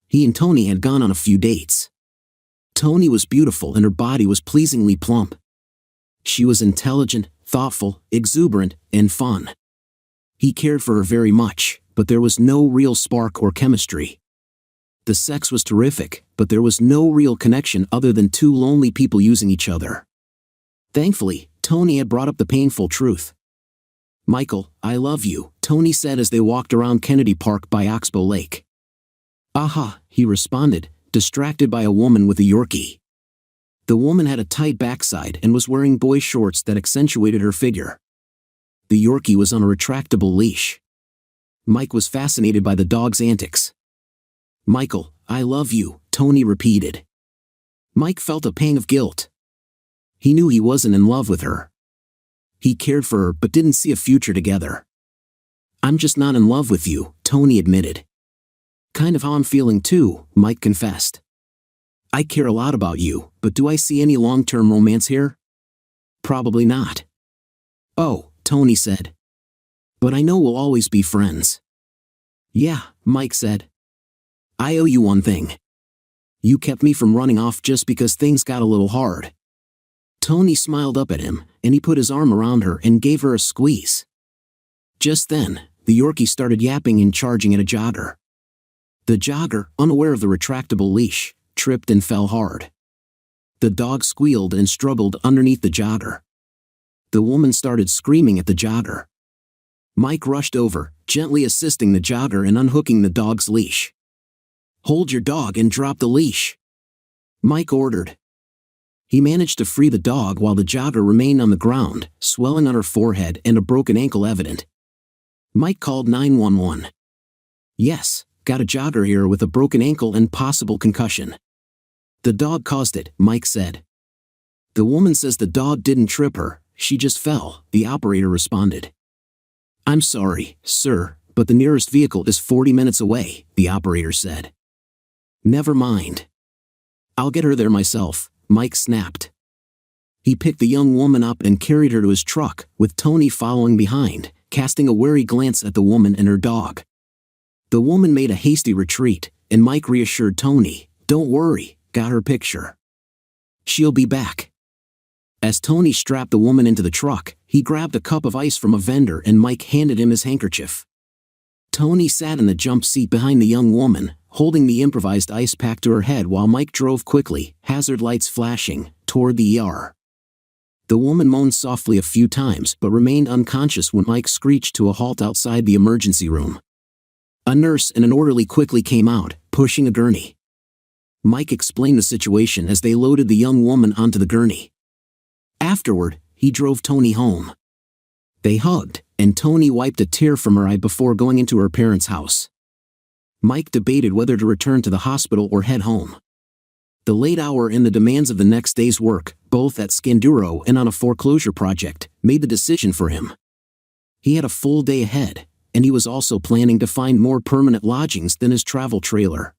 He and Tony had gone on a few dates. Tony was beautiful and her body was pleasingly plump. She was intelligent, thoughtful, exuberant, and fun. He cared for her very much, but there was no real spark or chemistry. The sex was terrific, but there was no real connection other than 2 lonely people using each other. Thankfully, Tony had brought up the painful truth. Michael, I love you, Tony said as they walked around Kennedy Park by Oxbow Lake. Aha, he responded, distracted by a woman with a Yorkie. The woman had a tight backside and was wearing boy shorts that accentuated her figure. The Yorkie was on a retractable leash. Mike was fascinated by the dog's antics. Michael, I love you, Tony repeated. Mike felt a pang of guilt. He knew he wasn't in love with her. He cared for her but didn't see a future together. I'm just not in love with you, Tony admitted. Kind of how I'm feeling too, Mike confessed. I care a lot about you, but do I see any long-term romance here? Probably not. Oh, Tony said. But I know we'll always be friends. Yeah, Mike said. I owe you one thing. You kept me from running off just because things got a little hard. Tony smiled up at him, and he put his arm around her and gave her a squeeze. Just then, the Yorkie started yapping and charging at a jogger. The jogger, unaware of the retractable leash, tripped and fell hard. The dog squealed and struggled underneath the jogger. The woman started screaming at the jogger. Mike rushed over, gently assisting the jogger in unhooking the dog's leash. Hold your dog and drop the leash, Mike ordered. He managed to free the dog while the jogger remained on the ground, swelling on her forehead and a broken ankle evident. Mike called 911. Yes, got a jogger here with a broken ankle and possible concussion. The dog caused it, Mike said. The woman says the dog didn't trip her, she just fell, the operator responded. I'm sorry, sir, but the nearest vehicle is 40 minutes away, the operator said. Never mind. I'll get her there myself, Mike snapped. He picked the young woman up and carried her to his truck, with Tony following behind, casting a wary glance at the woman and her dog. The woman made a hasty retreat, and Mike reassured Tony, Don't worry, got her picture. She'll be back. As Tony strapped the woman into the truck, he grabbed a cup of ice from a vendor and Mike handed him his handkerchief. Tony sat in the jump seat behind the young woman, holding the improvised ice pack to her head while Mike drove quickly, hazard lights flashing, toward the ER. The woman moaned softly a few times but remained unconscious when Mike screeched to a halt outside the emergency room. A nurse and an orderly quickly came out, pushing a gurney. Mike explained the situation as they loaded the young woman onto the gurney. Afterward, he drove Tony home. They hugged, and Tony wiped a tear from her eye before going into her parents' house. Mike debated whether to return to the hospital or head home. The late hour and the demands of the next day's work, both at Skanduro and on a foreclosure project, made the decision for him. He had a full day ahead, and he was also planning to find more permanent lodgings than his travel trailer.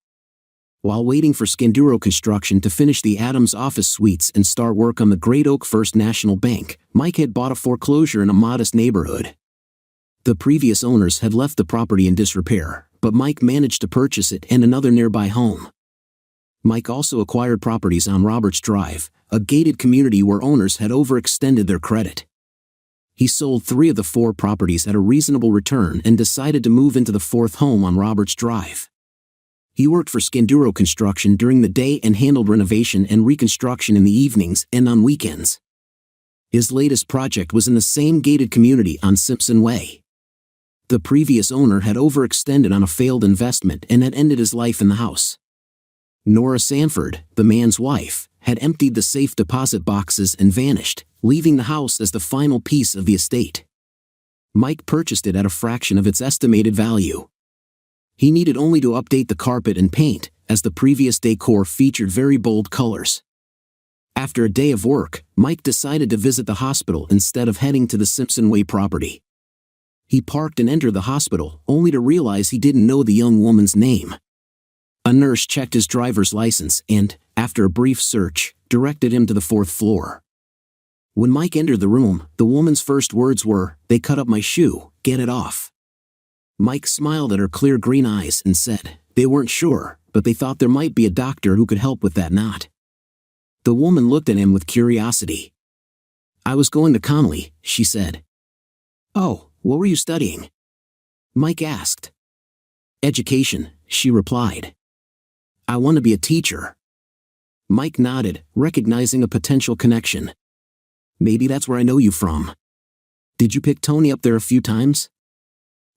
While waiting for Skanduro Construction to finish the Adams office suites and start work on the Great Oak First National Bank, Mike had bought a foreclosure in a modest neighborhood. The previous owners had left the property in disrepair, but Mike managed to purchase it and another nearby home. Mike also acquired properties on Roberts Drive, a gated community where owners had overextended their credit. He sold 3 of the 4 properties at a reasonable return and decided to move into the 4th home on Roberts Drive. He worked for Skanduro Construction during the day and handled renovation and reconstruction in the evenings and on weekends. His latest project was in the same gated community on Simpson Way. The previous owner had overextended on a failed investment and had ended his life in the house. Nora Sanford, the man's wife, had emptied the safe deposit boxes and vanished, leaving the house as the final piece of the estate. Mike purchased it at a fraction of its estimated value. He needed only to update the carpet and paint, as the previous decor featured very bold colors. After a day of work, Mike decided to visit the hospital instead of heading to the Simpson Way property. He parked and entered the hospital, only to realize he didn't know the young woman's name. A nurse checked his driver's license and, after a brief search, directed him to the 4th floor. When Mike entered the room, the woman's first words were, "They cut up my shoe, get it off." Mike smiled at her clear green eyes and said, they weren't sure, but they thought there might be a doctor who could help with that knot. The woman looked at him with curiosity. "I was going to Connolly," she said. "Oh, what were you studying?" Mike asked. "Education," she replied. "I want to be a teacher." Mike nodded, recognizing a potential connection. "Maybe that's where I know you from. Did you pick Tony up there a few times?"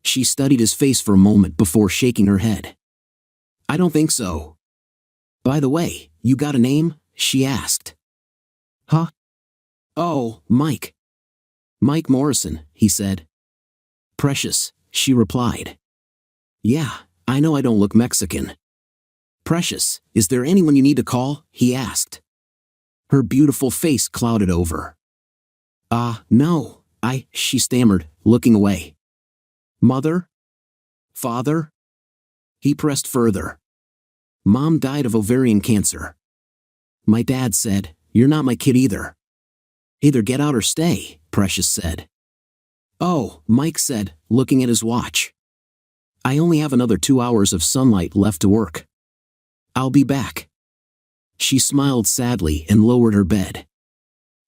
She studied his face for a moment before shaking her head. "I don't think so." "By the way, you got a name?" she asked. "Huh?" "Oh, Mike." "Mike Morrison," he said. "Precious," she replied. "Yeah, I know I don't look Mexican." "Precious, is there anyone you need to call?" he asked. Her beautiful face clouded over. No, she stammered, looking away. "Mother? Father?" He pressed further. "Mom died of ovarian cancer." My dad said, "You're not my kid either." "Either get out or stay," Precious said. "Oh," Mike said, looking at his watch. "I only have another 2 hours of sunlight left to work. I'll be back." She smiled sadly and lowered her bed.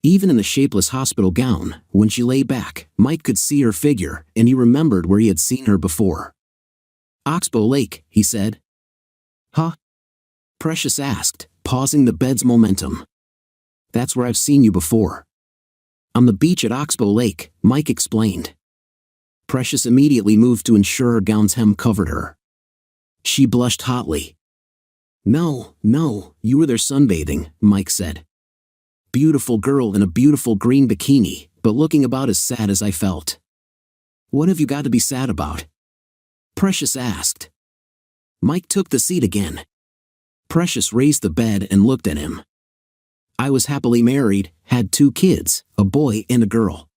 Even in the shapeless hospital gown, when she lay back, Mike could see her figure, and he remembered where he had seen her before. "Oxbow Lake," he said. "Huh?" Precious asked, pausing the bed's momentum. "That's where I've seen you before." "On the beach at Oxbow Lake," Mike explained. Precious immediately moved to ensure her gown's hem covered her. She blushed hotly. No, you were there sunbathing," Mike said. "Beautiful girl in a beautiful green bikini, but looking about as sad as I felt." "What have you got to be sad about?" Precious asked. Mike took the seat again. Precious raised the bed and looked at him. "I was happily married, had 2 kids, a boy and a girl.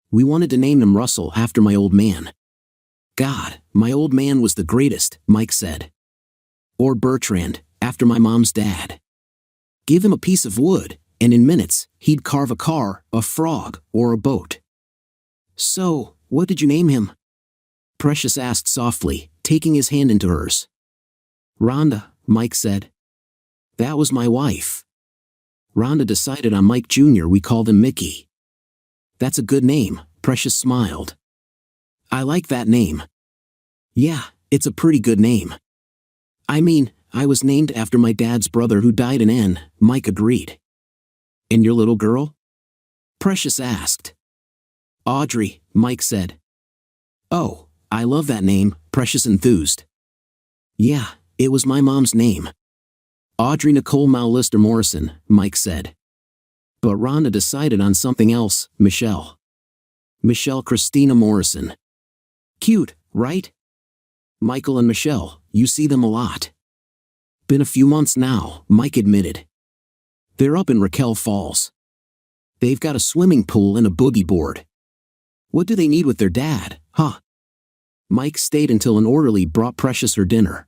We wanted to name them Russell after my old man." "God, my old man was the greatest," Mike said. "Or Bertrand, after my mom's dad. Give him a piece of wood, and in minutes, he'd carve a car, a frog, or a boat." "So, what did you name him?" Precious asked softly, taking his hand into hers. "Rhonda," Mike said. "That was my wife. Rhonda decided on Mike Jr. We called him Mickey." "That's a good name," Precious smiled. "I like that name." "Yeah, it's a pretty good name." "I mean, I was named after my dad's brother who died in N," Mike agreed. "And your little girl?" Precious asked. "Audrey," Mike said. "Oh, I love that name," Precious enthused. "Yeah, it was my mom's name. Audrey Nicole Mal Lister Morrison," Mike said. But Rhonda decided on something else. Michelle Christina Morrison. Cute, right? Michael and Michelle, you see them a lot. Been a few months now, Mike admitted. They're up in Raquel Falls. They've got a swimming pool and a boogie board. What do they need with their dad, huh? Mike stayed until an orderly brought Precious her dinner.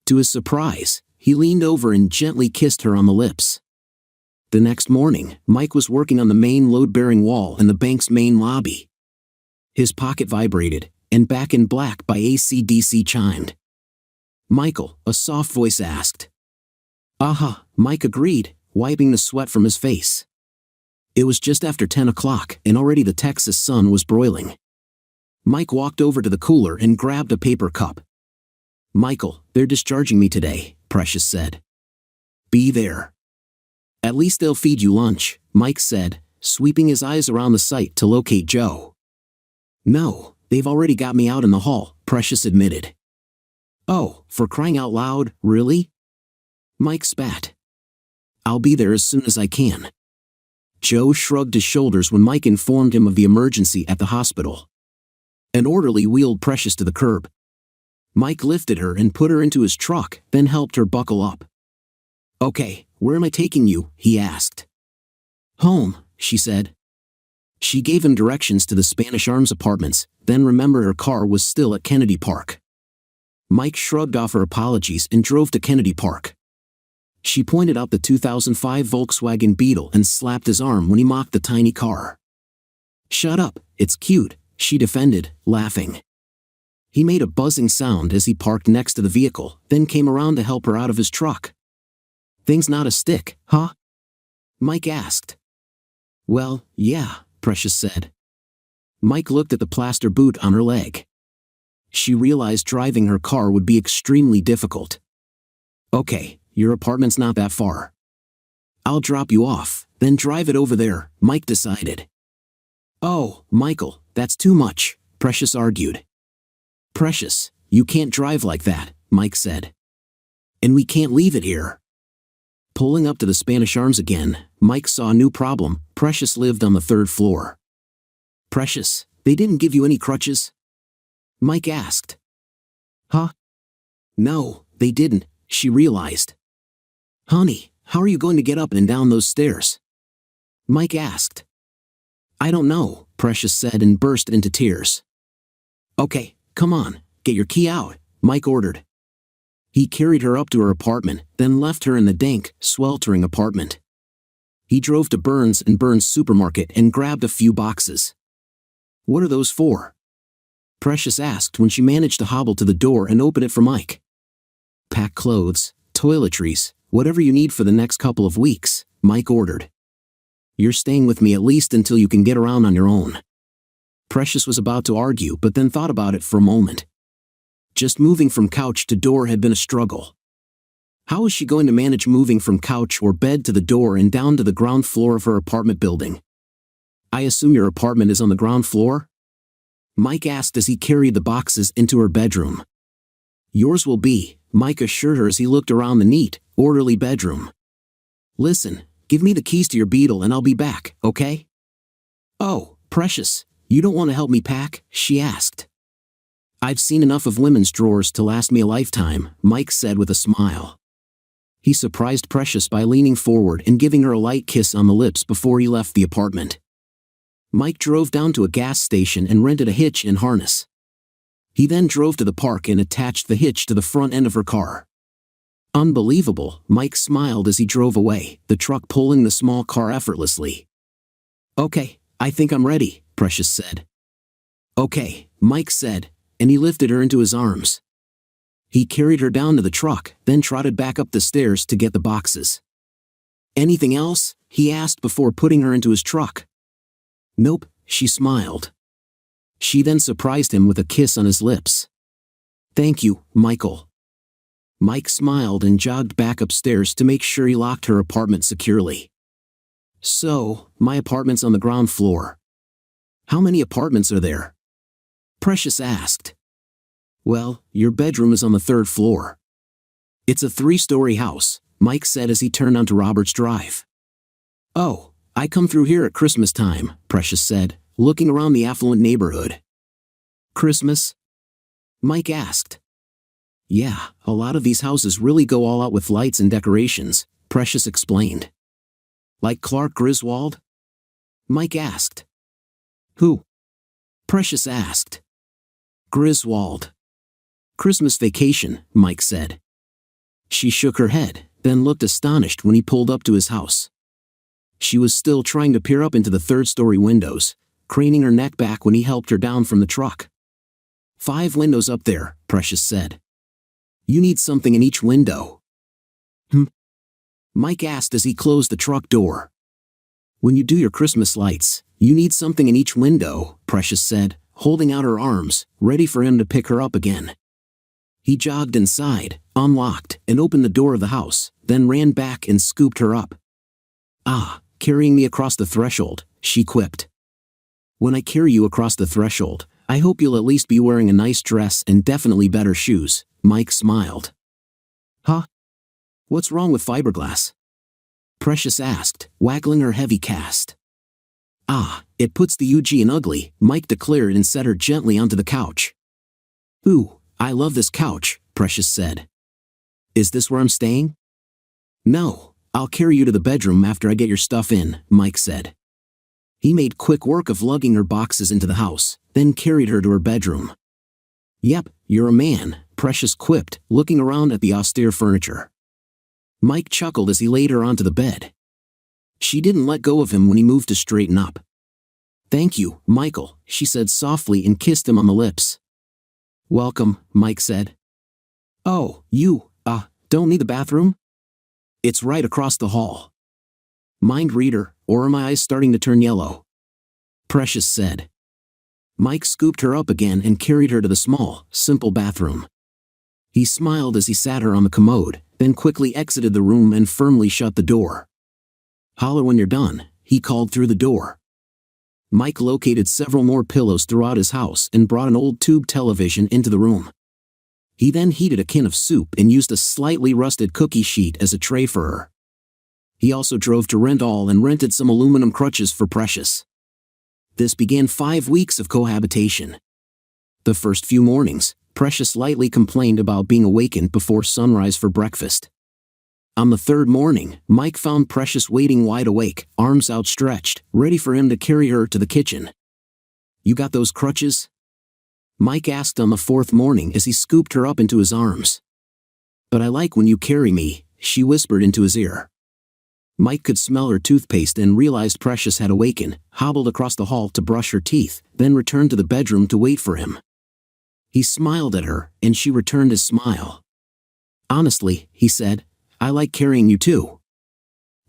To his surprise, he leaned over and gently kissed her on the lips. The next morning, Mike was working on the main load-bearing wall in the bank's main lobby. His pocket vibrated, and Back in Black by AC/DC chimed. Michael, a soft voice asked. Aha, Mike agreed, wiping the sweat from his face. It was just after 10 o'clock, and already the Texas sun was broiling. Mike walked over to the cooler and grabbed a paper cup. Michael, they're discharging me today, Precious said. Be there. At least they'll feed you lunch, Mike said, sweeping his eyes around the site to locate Joe. No, they've already got me out in the hall, Precious admitted. Oh, for crying out loud, really? Mike spat. I'll be there as soon as I can. Joe shrugged his shoulders when Mike informed him of the emergency at the hospital. An orderly wheeled Precious to the curb. Mike lifted her and put her into his truck, then helped her buckle up. Okay, where am I taking you? He asked. Home, she said. She gave him directions to the Spanish Arms apartments, then remembered her car was still at Kennedy Park. Mike shrugged off her apologies and drove to Kennedy Park. She pointed out the 2005 Volkswagen Beetle and slapped his arm when he mocked the tiny car. Shut up, it's cute, she defended, laughing. He made a buzzing sound as he parked next to the vehicle, then came around to help her out of his truck. Things not a stick, huh? Mike asked. Well, yeah, Precious said. Mike looked at the plaster boot on her leg. She realized driving her car would be extremely difficult. Okay, your apartment's not that far. I'll drop you off, then drive it over there, Mike decided. Oh, Michael, that's too much, Precious argued. Precious, you can't drive like that, Mike said. And we can't leave it here. Pulling up to the Spanish Arms again, Mike saw a new problem. Precious lived on the 3rd floor. Precious, they didn't give you any crutches? Mike asked. Huh? No, they didn't, she realized. Honey, how are you going to get up and down those stairs? Mike asked. I don't know, Precious said and burst into tears. Okay, come on, get your key out, Mike ordered. He carried her up to her apartment, then left her in the dank, sweltering apartment. He drove to Burns & Burns supermarket and grabbed a few boxes. What are those for? Precious asked when she managed to hobble to the door and open it for Mike. Pack clothes, toiletries, whatever you need for the next couple of weeks, Mike ordered. You're staying with me at least until you can get around on your own. Precious was about to argue but then thought about it for a moment. Just moving from couch to door had been a struggle. How was she going to manage moving from couch or bed to the door and down to the ground floor of her apartment building? I assume your apartment is on the ground floor? Mike asked as he carried the boxes into her bedroom. Yours will be, Mike assured her as he looked around the neat, orderly bedroom. Listen, give me the keys to your Beetle and I'll be back, okay? Oh, Precious, you don't want to help me pack? She asked. I've seen enough of women's drawers to last me a lifetime, Mike said with a smile. He surprised Precious by leaning forward and giving her a light kiss on the lips before he left the apartment. Mike drove down to a gas station and rented a hitch and harness. He then drove to the park and attached the hitch to the front end of her car. Unbelievable, Mike smiled as he drove away, the truck pulling the small car effortlessly. Okay, I think I'm ready, Precious said. Okay, Mike said, and he lifted her into his arms. He carried her down to the truck, then trotted back up the stairs to get the boxes. Anything else? He asked before putting her into his truck. Nope, she smiled. She then surprised him with a kiss on his lips. Thank you, Michael. Mike smiled and jogged back upstairs to make sure he locked her apartment securely. So, my apartment's on the ground floor. How many apartments are there? Precious asked. Well, your bedroom is on the 3rd floor. It's a 3-story house, Mike said as he turned onto Roberts Drive. Oh, I come through here at Christmas time, Precious said, looking around the affluent neighborhood. Christmas? Mike asked. Yeah, a lot of these houses really go all out with lights and decorations, Precious explained. Like Clark Griswold? Mike asked. Who? Precious asked. Griswold. Christmas Vacation, Mike said. She shook her head, then looked astonished when he pulled up to his house. She was still trying to peer up into the third-story windows, craning her neck back when he helped her down from the truck. 5 windows up there, Precious said. You need something in each window. Mike asked as he closed the truck door. When you do your Christmas lights, you need something in each window, Precious said, holding out her arms, ready for him to pick her up again. He jogged inside, unlocked, and opened the door of the house, then ran back and scooped her up. Ah, carrying me across the threshold, she quipped. When I carry you across the threshold, I hope you'll at least be wearing a nice dress and definitely better shoes, Mike smiled. Huh? What's wrong with fiberglass? Precious asked, waggling her heavy cast. Ah, it puts the UG in ugly, Mike declared and set her gently onto the couch. Ooh, I love this couch, Precious said. Is this where I'm staying? No, I'll carry you to the bedroom after I get your stuff in, Mike said. He made quick work of lugging her boxes into the house, then carried her to her bedroom. Yep, you're a man, Precious quipped, looking around at the austere furniture. Mike chuckled as he laid her onto the bed. She didn't let go of him when he moved to straighten up. Thank you, Michael, she said softly and kissed him on the lips. Welcome, Mike said. Oh, you, don't need the bathroom? It's right across the hall. Mind reader, or are my eyes starting to turn yellow? Precious said. Mike scooped her up again and carried her to the small, simple bathroom. He smiled as he sat her on the commode, then quickly exited the room and firmly shut the door. Holler when you're done, he called through the door. Mike located several more pillows throughout his house and brought an old tube television into the room. He then heated a can of soup and used a slightly rusted cookie sheet as a tray for her. He also drove to Rental and rented some aluminum crutches for Precious. This began 5 weeks of cohabitation. The first few mornings, Precious lightly complained about being awakened before sunrise for breakfast. On the 3rd morning, Mike found Precious waiting wide awake, arms outstretched, ready for him to carry her to the kitchen. You got those crutches? Mike asked on the 4th morning as he scooped her up into his arms. But I like when you carry me, she whispered into his ear. Mike could smell her toothpaste and realized Precious had awakened, hobbled across the hall to brush her teeth, then returned to the bedroom to wait for him. He smiled at her, and she returned his smile. Honestly, he said, I like carrying you too.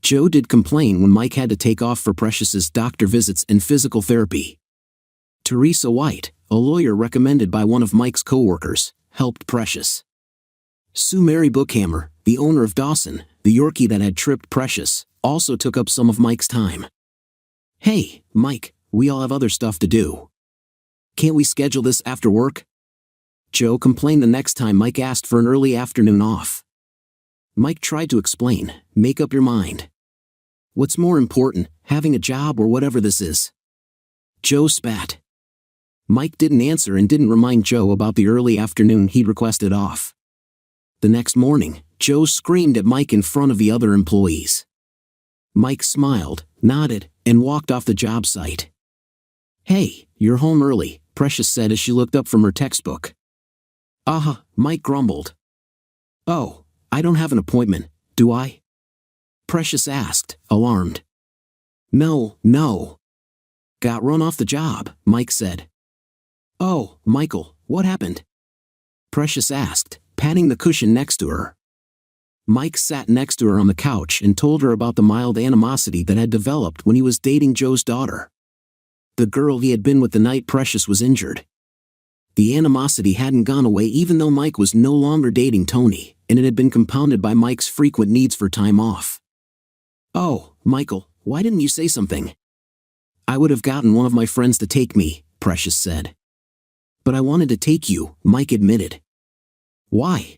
Joe did complain when Mike had to take off for Precious's doctor visits and physical therapy. Teresa White, a lawyer recommended by one of Mike's co-workers, helped Precious. Sue Mary Bookhammer, the owner of Dawson, the Yorkie that had tripped Precious, also took up some of Mike's time. Hey, Mike, we all have other stuff to do. Can't we schedule this after work? Joe complained the next time Mike asked for an early afternoon off. Mike tried to explain, make up your mind. What's more important, having a job or whatever this is? Joe spat. Mike didn't answer and didn't remind Joe about the early afternoon he'd requested off. The next morning, Joe screamed at Mike in front of the other employees. Mike smiled, nodded, and walked off the job site. Hey, you're home early, Precious said as she looked up from her textbook. Mike grumbled. Oh, I don't have an appointment, do I? Precious asked, alarmed. No. Got run off the job, Mike said. Oh, Michael, what happened? Precious asked, patting the cushion next to her. Mike sat next to her on the couch and told her about the mild animosity that had developed when he was dating Joe's daughter. The girl he had been with the night Precious was injured. The animosity hadn't gone away even though Mike was no longer dating Tony, and it had been compounded by Mike's frequent needs for time off. Oh, Michael, why didn't you say something? I would have gotten one of my friends to take me, Precious said. But I wanted to take you, Mike admitted. Why?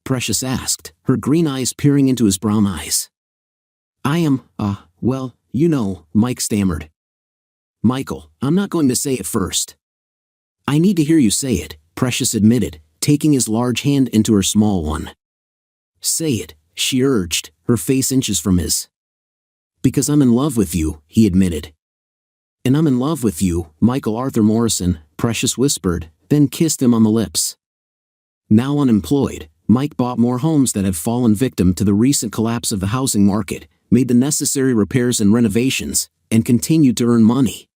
Precious asked, her green eyes peering into his brown eyes. I am, well, Mike stammered. Michael, I'm not going to say it first. I need to hear you say it, Precious admitted, taking his large hand into her small one. Say it, she urged, her face inches from his. Because I'm in love with you, he admitted. And I'm in love with you, Michael Arthur Morrison, Precious whispered, then kissed him on the lips. Now unemployed, Mike bought more homes that had fallen victim to the recent collapse of the housing market, made the necessary repairs and renovations, and continued to earn money.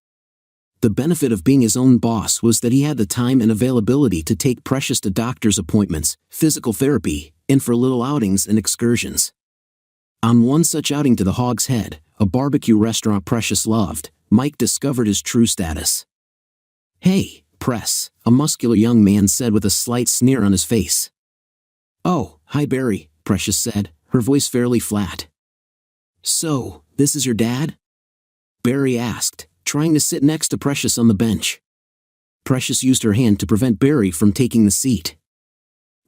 The benefit of being his own boss was that he had the time and availability to take Precious to doctor's appointments, physical therapy, and for little outings and excursions. On one such outing to the Hog's Head, a barbecue restaurant Precious loved, Mike discovered his true status. Hey, Press, a muscular young man said with a slight sneer on his face. Oh, hi Barry, Precious said, her voice fairly flat. So, this is your dad? Barry asked, trying to sit next to Precious on the bench. Precious used her hand to prevent Barry from taking the seat.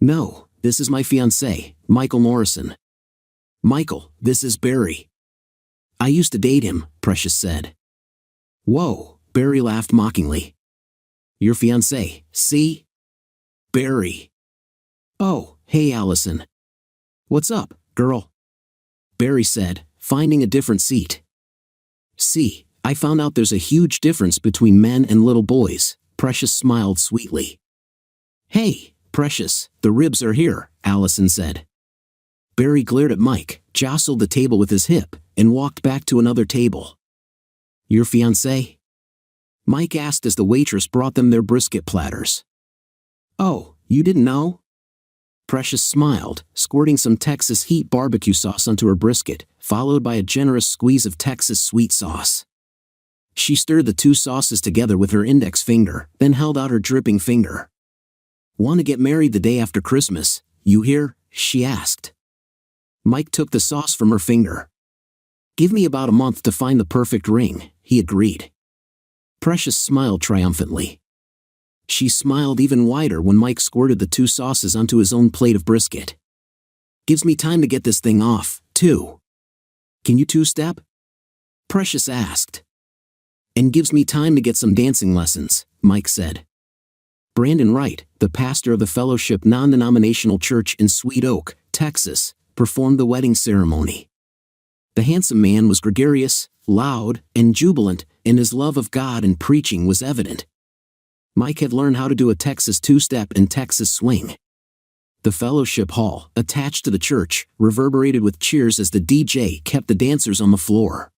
No, this is my fiancé, Michael Morrison. Michael, this is Barry. I used to date him, Precious said. Whoa, Barry laughed mockingly. Your fiancé, see? Barry. Oh, hey Allison. What's up, girl? Barry said, finding a different seat. See, I found out there's a huge difference between men and little boys, Precious smiled sweetly. Hey, Precious, the ribs are here, Allison said. Barry glared at Mike, jostled the table with his hip, and walked back to another table. Your fiancé? Mike asked as the waitress brought them their brisket platters. Oh, you didn't know? Precious smiled, squirting some Texas Heat barbecue sauce onto her brisket, followed by a generous squeeze of Texas sweet sauce. She stirred the two sauces together with her index finger, then held out her dripping finger. Want to get married the day after Christmas, you hear? She asked. Mike took the sauce from her finger. Give me about a month to find the perfect ring, he agreed. Precious smiled triumphantly. She smiled even wider when Mike squirted the two sauces onto his own plate of brisket. Gives me time to get this thing off, too. Can you two-step? Precious asked. And gives me time to get some dancing lessons, Mike said. Brandon Wright, the pastor of the Fellowship Non-Denominational Church in Sweet Oak, Texas, performed the wedding ceremony. The handsome man was gregarious, loud, and jubilant, and his love of God and preaching was evident. Mike had learned how to do a Texas two-step and Texas swing. The fellowship hall, attached to the church, reverberated with cheers as the DJ kept the dancers on the floor.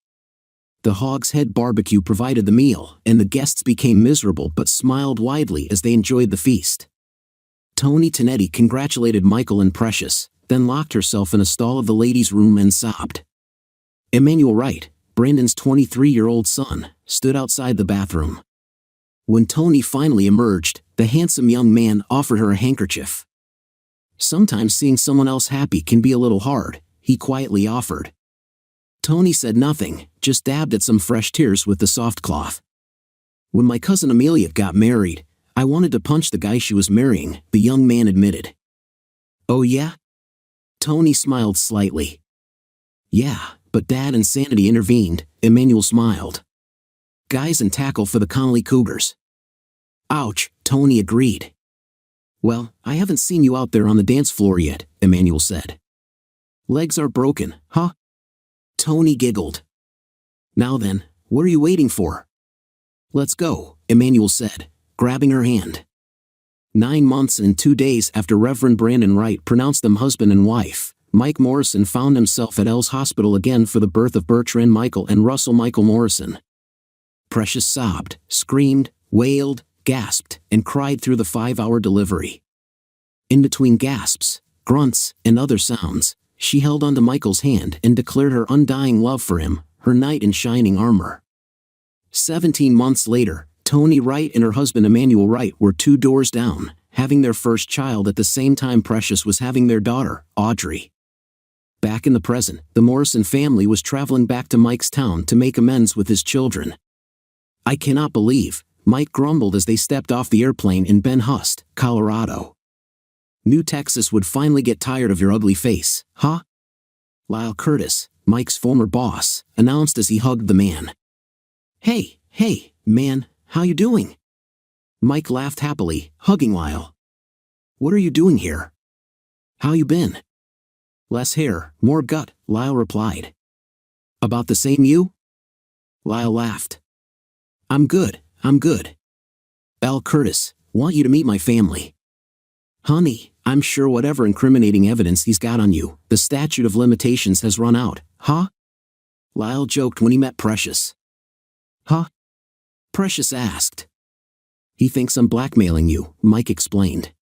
The Hog's Head barbecue provided the meal, and the guests became miserable but smiled widely as they enjoyed the feast. Toni Tonetti congratulated Michael and Precious, then locked herself in a stall of the ladies' room and sobbed. Emmanuel Wright, Brandon's 23-year-old son, stood outside the bathroom. When Toni finally emerged, the handsome young man offered her a handkerchief. Sometimes seeing someone else happy can be a little hard, he quietly offered. Toni said nothing, just dabbed at some fresh tears with the soft cloth. When my cousin Amelia got married, I wanted to punch the guy she was marrying, the young man admitted. Oh yeah? Toni smiled slightly. Yeah, but Dad and Sanity intervened, Emmanuel smiled. Guys and tackle for the Connolly Cougars. Ouch, Toni agreed. Well, I haven't seen you out there on the dance floor yet, Emmanuel said. Legs are broken, huh? Toni giggled. Now then, what are you waiting for? Let's go, Emmanuel said, grabbing her hand. 9 months and 2 days after Reverend Brandon Wright pronounced them husband and wife, Mike Morrison found himself at Ells Hospital again for the birth of Bertrand Michael and Russell Michael Morrison. Precious sobbed, screamed, wailed, gasped, and cried through the 5-hour delivery. In between gasps, grunts, and other sounds, she held onto Michael's hand and declared her undying love for him, her knight in shining armor. 17 months later, Toni Wright and her husband Emmanuel Wright were 2 doors down, having their first child at the same time Precious was having their daughter, Audrey. Back in the present, the Morrison family was traveling back to Mike's town to make amends with his children. I cannot believe, Mike grumbled as they stepped off the airplane in Ben Hust, Colorado. New Texas would finally get tired of your ugly face, huh? Lyle Curtis, Mike's former boss, announced as he hugged the man. Hey, man, how you doing? Mike laughed happily, hugging Lyle. What are you doing here? How you been? Less hair, more gut, Lyle replied. About the same you? Lyle laughed. I'm good. Al Curtis, want you to meet my family. Honey, I'm sure whatever incriminating evidence he's got on you, the statute of limitations has run out, huh? Lyle joked when he met Precious. Huh? Precious asked. He thinks I'm blackmailing you, Mike explained.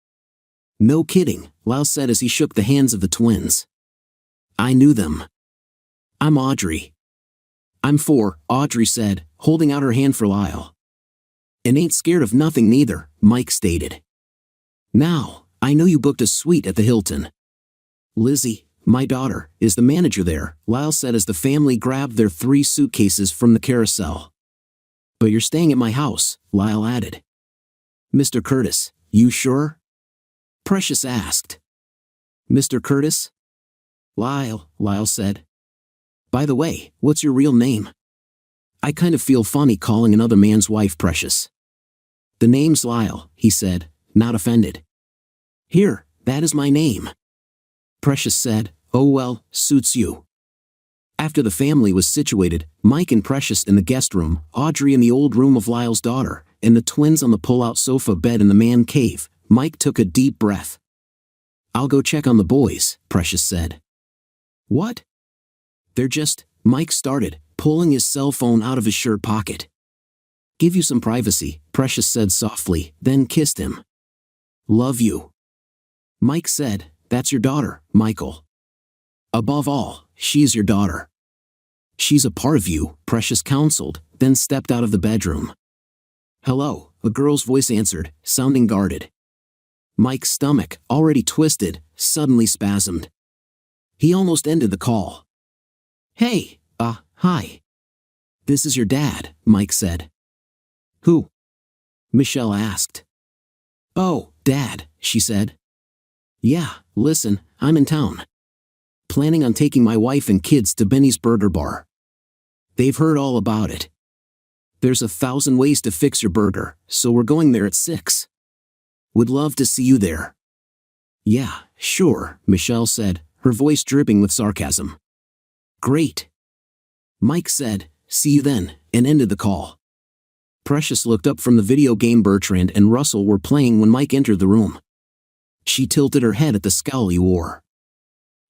No kidding, Lyle said as he shook the hands of the twins. I knew them. I'm Audrey. I'm 4, Audrey said, holding out her hand for Lyle. And ain't scared of nothing neither, Mike stated. Now, I know you booked a suite at the Hilton. Lizzie, my daughter, is the manager there, Lyle said as the family grabbed their 3 suitcases from the carousel. But you're staying at my house, Lyle added. Mr. Curtis, you sure? Precious asked. Mr. Curtis? Lyle said. By the way, what's your real name? I kind of feel funny calling another man's wife Precious. The name's Lyle, he said, not offended. Here, that is my name. Precious said, oh well, suits you. After the family was situated, Mike and Precious in the guest room, Audrey in the old room of Lyle's daughter, and the twins on the pull-out sofa bed in the man cave, Mike took a deep breath. I'll go check on the boys, Precious said. What? They're just, Mike started, pulling his cell phone out of his shirt pocket. Give you some privacy, Precious said softly, then kissed him. Love you. Mike said, that's your daughter, Michael. Above all, she's your daughter. She's a part of you, Precious counseled, then stepped out of the bedroom. Hello, a girl's voice answered, sounding guarded. Mike's stomach, already twisted, suddenly spasmed. He almost ended the call. Hey, hi. This is your dad, Mike said. Who? Michelle asked. Oh, Dad, she said. Yeah, listen, I'm in town. Planning on taking my wife and kids to Benny's Burger Bar. They've heard all about it. There's 1,000 ways to fix your burger, so we're going there at 6. Would love to see you there. Yeah, sure, Michelle said, her voice dripping with sarcasm. Great. Mike said, see you then, and ended the call. Precious looked up from the video game Bertrand and Russell were playing when Mike entered the room. She tilted her head at the scowl he wore.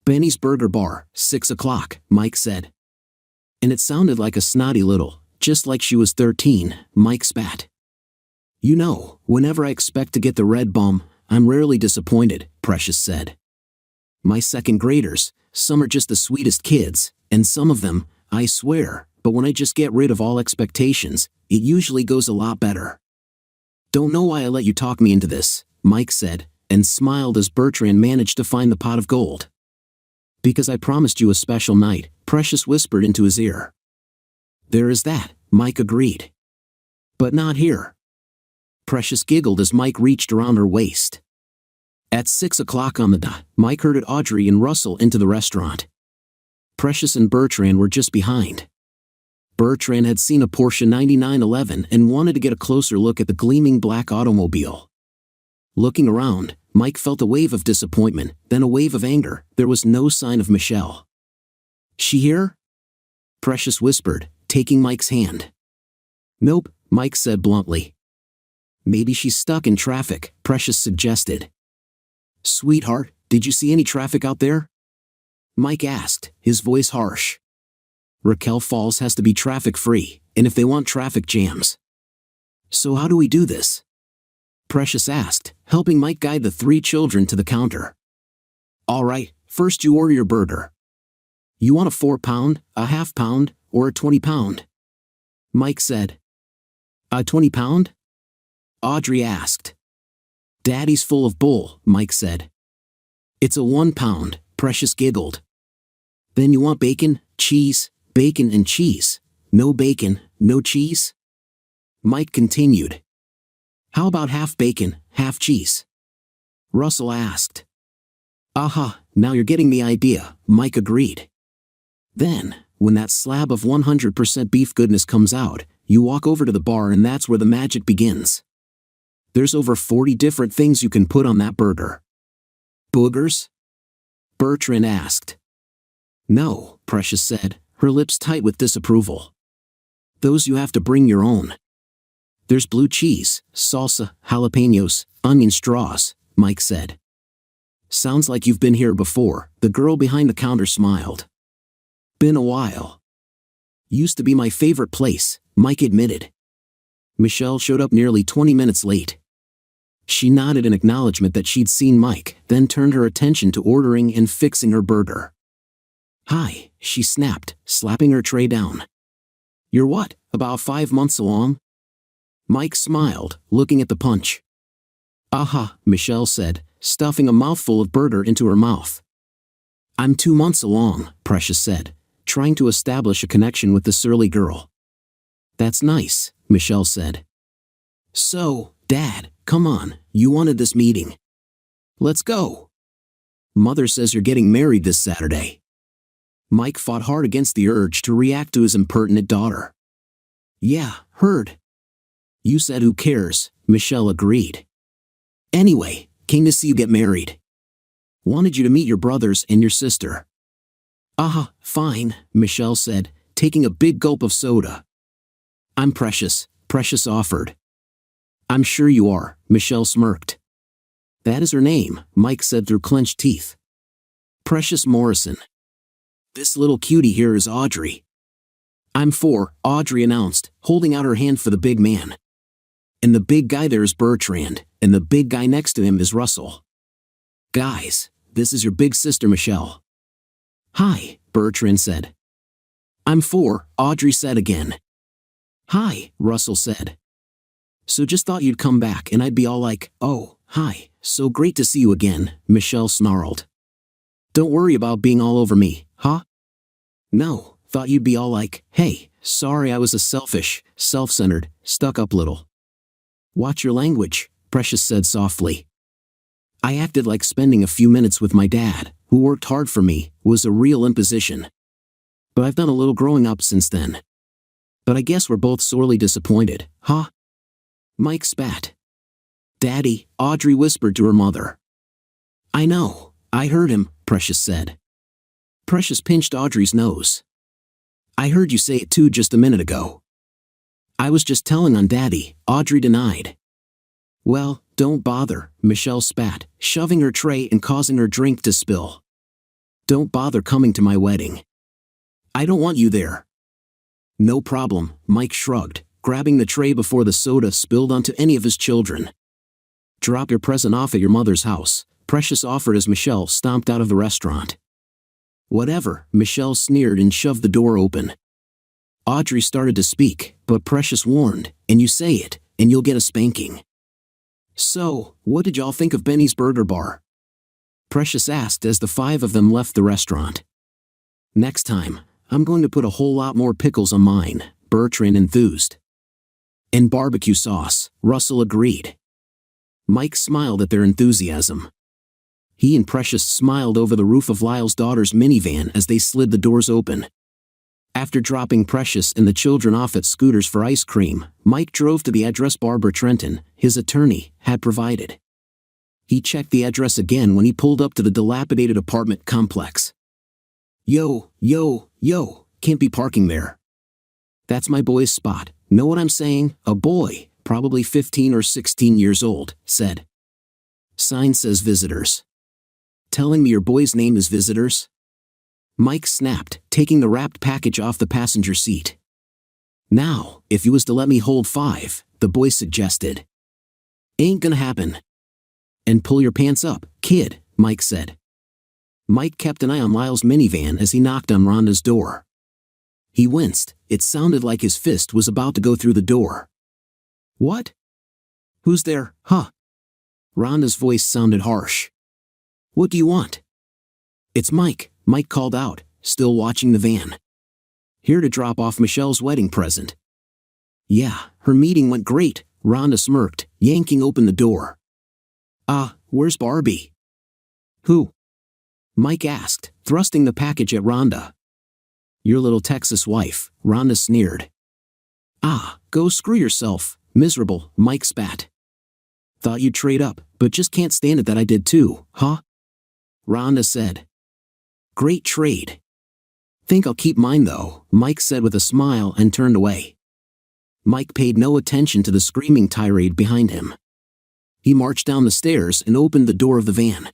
Benny's Burger Bar, 6 o'clock, Mike said. And it sounded like a snotty little, just like she was 13, Mike spat. You know, whenever I expect to get the red bum, I'm rarely disappointed, Precious said. My second graders, some are just the sweetest kids, and some of them, I swear, but when I just get rid of all expectations, it usually goes a lot better. Don't know why I let you talk me into this, Mike said, and smiled as Bertrand managed to find the pot of gold. Because I promised you a special night, Precious whispered into his ear. There is that, Mike agreed. But not here. Precious giggled as Mike reached around her waist. At 6 o'clock on the dot, Mike herded Audrey and Russell into the restaurant. Precious and Bertrand were just behind. Bertrand had seen a Porsche 9911 and wanted to get a closer look at the gleaming black automobile. Looking around, Mike felt a wave of disappointment, then a wave of anger. There was no sign of Michelle. She here? Precious whispered, taking Mike's hand. Nope, Mike said bluntly. Maybe she's stuck in traffic, Precious suggested. Sweetheart, did you see any traffic out there? Mike asked, his voice harsh. Raquel Falls has to be traffic-free, and if they want traffic jams. So how do we do this? Precious asked, helping Mike guide the 3 children to the counter. All right, first you order your burger. You want a 4-pound, a half-pound, or a 20-pound? Mike said. A 20-pound? Audrey asked. Daddy's full of bull, Mike said. It's a 1-pound, Precious giggled. Then you want bacon, cheese, bacon and cheese. No bacon, no cheese? Mike continued. How about half bacon, half cheese? Russell asked. Aha, now you're getting the idea, Mike agreed. Then, when that slab of 100% beef goodness comes out, you walk over to the bar and that's where the magic begins. There's over 40 different things you can put on that burger. Boogers? Bertrand asked. No, Precious said, her lips tight with disapproval. Those you have to bring your own. There's blue cheese, salsa, jalapenos, onion straws, Mike said. Sounds like you've been here before, the girl behind the counter smiled. Been a while. Used to be my favorite place, Mike admitted. Michelle showed up nearly 20 minutes late. She nodded in acknowledgement that she'd seen Mike, then turned her attention to ordering and fixing her burger. Hi, she snapped, slapping her tray down. You're what, about 5 months along? Mike smiled, looking at the punch. Aha, Michelle said, stuffing a mouthful of burger into her mouth. I'm 2 months along, Precious said, trying to establish a connection with the surly girl. That's nice, Michelle said. So, Dad, come on, you wanted this meeting. Let's go. Mother says you're getting married this Saturday. Mike fought hard against the urge to react to his impertinent daughter. Yeah, heard. You said who cares, Michelle agreed. Anyway, came to see you get married. Wanted you to meet your brothers and your sister. Aha, fine, Michelle said, taking a big gulp of soda. I'm Precious, Precious offered. I'm sure you are, Michelle smirked. That is her name, Mike said through clenched teeth. Precious Morrison. This little cutie here is Audrey. I'm 4, Audrey announced, holding out her hand for the big man. And the big guy there is Bertrand, and the big guy next to him is Russell. Guys, this is your big sister Michelle. Hi, Bertrand said. I'm 4, Audrey said again. Hi, Russell said. So just thought you'd come back and I'd be all like, oh, hi, so great to see you again, Michelle snarled. Don't worry about being all over me, huh? No, thought you'd be all like, hey, sorry I was a selfish, self-centered, stuck-up little. Watch your language, Precious said softly. I acted like spending a few minutes with my dad, who worked hard for me, was a real imposition. But I've done a little growing up since then. But I guess we're both sorely disappointed, huh? Mike spat. Daddy, Audrey whispered to her mother. I know, I heard him, Precious said. Precious pinched Audrey's nose. I heard you say it too just a minute ago. I was just telling on Daddy, Audrey denied. Well, don't bother, Michelle spat, shoving her tray and causing her drink to spill. Don't bother coming to my wedding. I don't want you there. No problem, Mike shrugged, grabbing the tray before the soda spilled onto any of his children. Drop your present off at your mother's house, Precious offered as Michelle stomped out of the restaurant. Whatever, Michelle sneered and shoved the door open. Audrey started to speak, but Precious warned, and you say it, and you'll get a spanking. So, what did y'all think of Benny's Burger Bar? Precious asked as the 5 of them left the restaurant. Next time, I'm going to put a whole lot more pickles on mine, Bertrand enthused. And barbecue sauce, Russell agreed. Mike smiled at their enthusiasm. He and Precious smiled over the roof of Lyle's daughter's minivan as they slid the doors open. After dropping Precious and the children off at Scooters for ice cream, Mike drove to the address Barbara Trenton, his attorney, had provided. He checked the address again when he pulled up to the dilapidated apartment complex. Yo, can't be parking there. That's my boy's spot, know what I'm saying? A boy, probably 15 or 16 years old, said. Sign says visitors. Telling me your boy's name is Visitors? Mike snapped, taking the wrapped package off the passenger seat. Now, if you was to let me hold 5, the boy suggested. Ain't gonna happen. And pull your pants up, kid, Mike said. Mike kept an eye on Lyle's minivan as he knocked on Rhonda's door. He winced, it sounded like his fist was about to go through the door. What? Who's there, huh? Rhonda's voice sounded harsh. What do you want? It's Mike, Mike called out, still watching the van. Here to drop off Michelle's wedding present. Yeah, her meeting went great, Rhonda smirked, yanking open the door. Where's Barbie? Who? Mike asked, thrusting the package at Rhonda. Your little Texas wife, Rhonda sneered. Ah, go screw yourself, miserable, Mike spat. Thought you'd trade up, but just can't stand it that I did too, huh? Rhonda said. Great trade. Think I'll keep mine though, Mike said with a smile and turned away. Mike paid no attention to the screaming tirade behind him. He marched down the stairs and opened the door of the van.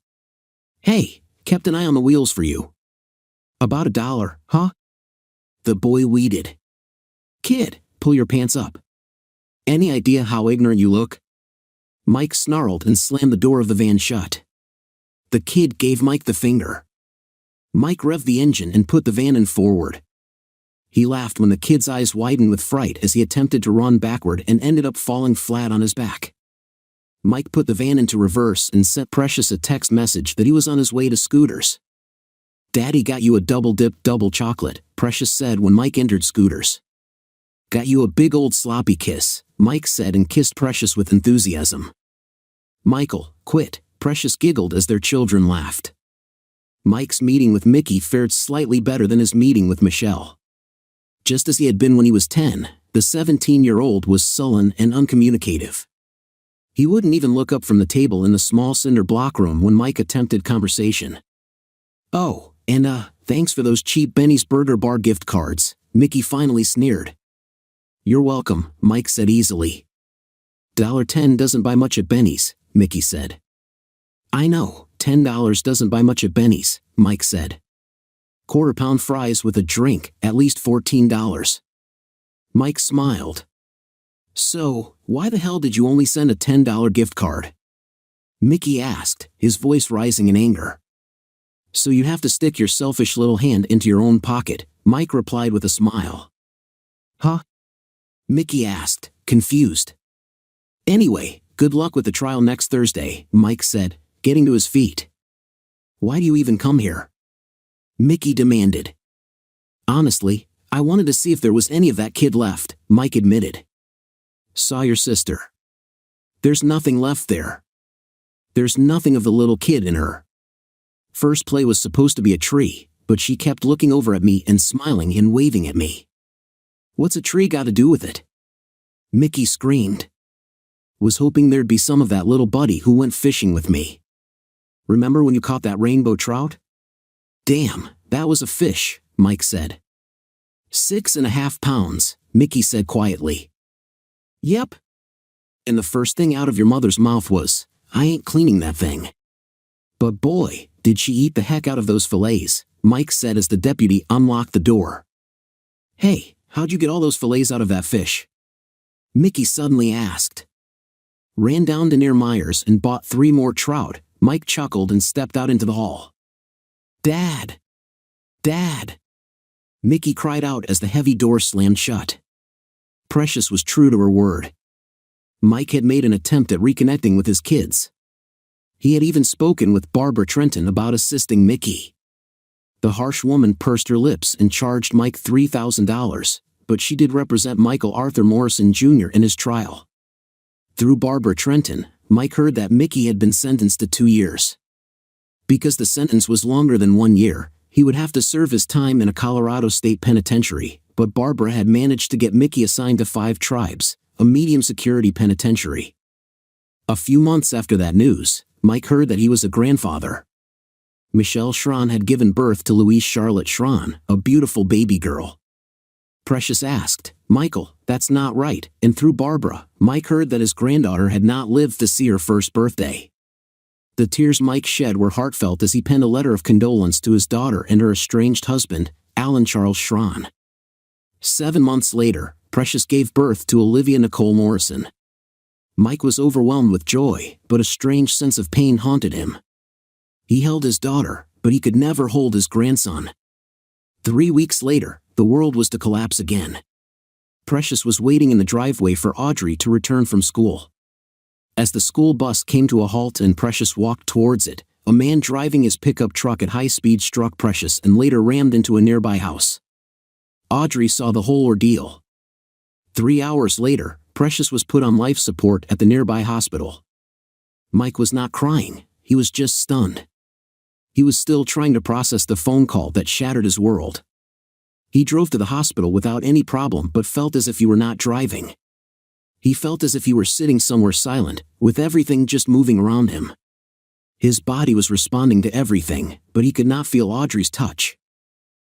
Hey, kept an eye on the wheels for you. About $1, huh? The boy wheedled. Kid, pull your pants up. Any idea how ignorant you look? Mike snarled and slammed the door of the van shut. The kid gave Mike the finger. Mike revved the engine and put the van in forward. He laughed when the kid's eyes widened with fright as he attempted to run backward and ended up falling flat on his back. Mike put the van into reverse and sent Precious a text message that he was on his way to Scooters. Daddy got you a double-dipped double chocolate, Precious said when Mike entered Scooters. Got you a big old sloppy kiss, Mike said and kissed Precious with enthusiasm. Michael, quit, Precious giggled as their children laughed. Mike's meeting with Mickey fared slightly better than his meeting with Michelle. Just as he had been when he was 10, the 17-year-old was sullen and uncommunicative. He wouldn't even look up from the table in the small cinder block room when Mike attempted conversation. Oh, and thanks for those cheap Benny's Burger Bar gift cards, Mickey finally sneered. You're welcome, Mike said easily. $10 doesn't buy much at Benny's, Mickey said. I know, $10 doesn't buy much at Benny's, Mike said. Quarter-pound fries with a drink, at least $14. Mike smiled. So, why the hell did you only send a $10 gift card? Mickey asked, his voice rising in anger. So you'd have to stick your selfish little hand into your own pocket, Mike replied with a smile. Huh? Mickey asked, confused. Anyway, good luck with the trial next Thursday, Mike said, getting to his feet. Why do you even come here? Mickey demanded. Honestly, I wanted to see if there was any of that kid left, Mike admitted. Saw your sister. There's nothing left there. There's nothing of the little kid in her. First play was supposed to be a tree, but she kept looking over at me and smiling and waving at me. What's a tree got to do with it? Mickey screamed. Was hoping there'd be some of that little buddy who went fishing with me. Remember when you caught that rainbow trout? Damn, that was a fish, Mike said. 6.5 pounds, Mickey said quietly. Yep. And the first thing out of your mother's mouth was, I ain't cleaning that thing. But boy, did she eat the heck out of those fillets, Mike said as the deputy unlocked the door. Hey, how'd you get all those fillets out of that fish? Mickey suddenly asked. Ran down to near Myers and bought 3 more trout, Mike chuckled and stepped out into the hall. Dad! Dad! Mickey cried out as the heavy door slammed shut. Precious was true to her word. Mike had made an attempt at reconnecting with his kids. He had even spoken with Barbara Trenton about assisting Mickey. The harsh woman pursed her lips and charged Mike $3,000, but she did represent Michael Arthur Morrison Jr. in his trial. Through Barbara Trenton, Mike heard that Mickey had been sentenced to 2 years. Because the sentence was longer than 1 year, he would have to serve his time in a Colorado state penitentiary, but Barbara had managed to get Mickey assigned to 5 Tribes, a medium-security penitentiary. A few months after that news, Mike heard that he was a grandfather. Michelle Schron had given birth to Louise Charlotte Schron, a beautiful baby girl. Precious asked, Michael, that's not right, and through Barbara, Mike heard that his granddaughter had not lived to see her first birthday. The tears Mike shed were heartfelt as he penned a letter of condolence to his daughter and her estranged husband, Alan Charles Schron. 7 months later, Precious gave birth to Olivia Nicole Morrison. Mike was overwhelmed with joy, but a strange sense of pain haunted him. He held his daughter, but he could never hold his grandson. 3 weeks later, the world was to collapse again. Precious was waiting in the driveway for Audrey to return from school. As the school bus came to a halt and Precious walked towards it, a man driving his pickup truck at high speed struck Precious and later rammed into a nearby house. Audrey saw the whole ordeal. 3 hours later, Precious was put on life support at the nearby hospital. Mike was not crying, he was just stunned. He was still trying to process the phone call that shattered his world. He drove to the hospital without any problem but felt as if he were not driving. He felt as if he were sitting somewhere silent, with everything just moving around him. His body was responding to everything, but he could not feel Audrey's touch.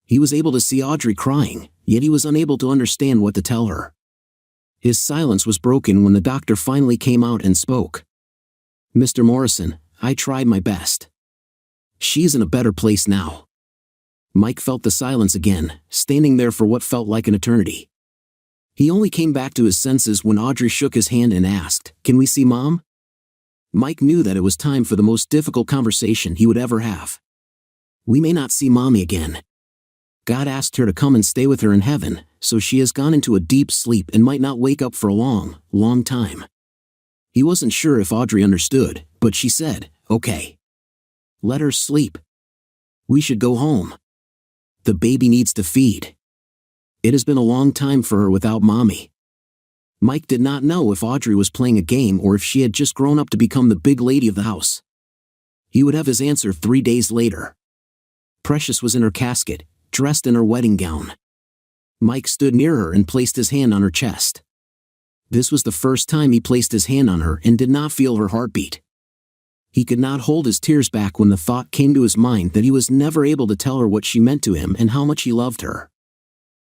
He was able to see Audrey crying, yet he was unable to understand what to tell her. His silence was broken when the doctor finally came out and spoke. "Mr. Morrison, I tried my best. She's in a better place now." Mike felt the silence again, standing there for what felt like an eternity. He only came back to his senses when Audrey shook his hand and asked, "Can we see Mom?" Mike knew that it was time for the most difficult conversation he would ever have. "We may not see Mommy again. God asked her to come and stay with her in heaven, so she has gone into a deep sleep and might not wake up for a long, long time." He wasn't sure if Audrey understood, but she said, "Okay. Let her sleep. We should go home. The baby needs to feed. It has been a long time for her without Mommy." Mike did not know if Audrey was playing a game or if she had just grown up to become the big lady of the house. He would have his answer 3 days later. Precious was in her casket, dressed in her wedding gown. Mike stood near her and placed his hand on her chest. This was the first time he placed his hand on her and did not feel her heartbeat. He could not hold his tears back when the thought came to his mind that he was never able to tell her what she meant to him and how much he loved her.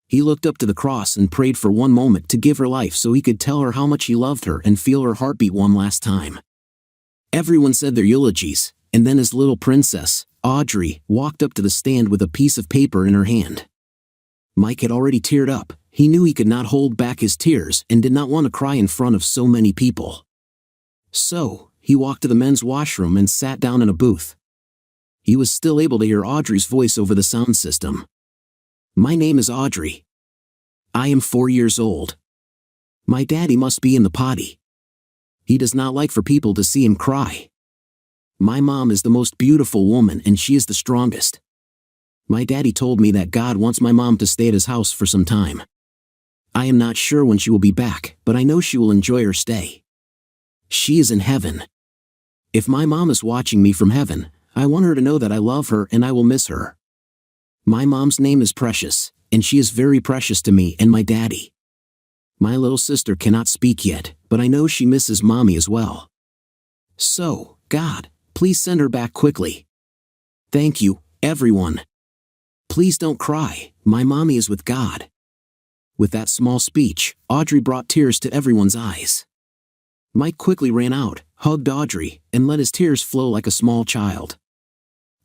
He looked up to the cross and prayed for one moment to give her life so he could tell her how much he loved her and feel her heartbeat one last time. Everyone said their eulogies, and then his little princess, Audrey, walked up to the stand with a piece of paper in her hand. Mike had already teared up. He knew he could not hold back his tears and did not want to cry in front of so many people. So, he walked to the men's washroom and sat down in a booth. He was still able to hear Audrey's voice over the sound system. "My name is Audrey. I am 4 years old. My daddy must be in the potty. He does not like for people to see him cry. My mom is the most beautiful woman and she is the strongest. My daddy told me that God wants my mom to stay at his house for some time. I am not sure when she will be back, but I know she will enjoy her stay. She is in heaven. If my mom is watching me from heaven, I want her to know that I love her and I will miss her. My mom's name is Precious, and she is very precious to me and my daddy. My little sister cannot speak yet, but I know she misses Mommy as well. So, God, please send her back quickly. Thank you, everyone. Please don't cry, my Mommy is with God." With that small speech, Audrey brought tears to everyone's eyes. Mike quickly ran out, hugged Audrey, and let his tears flow like a small child.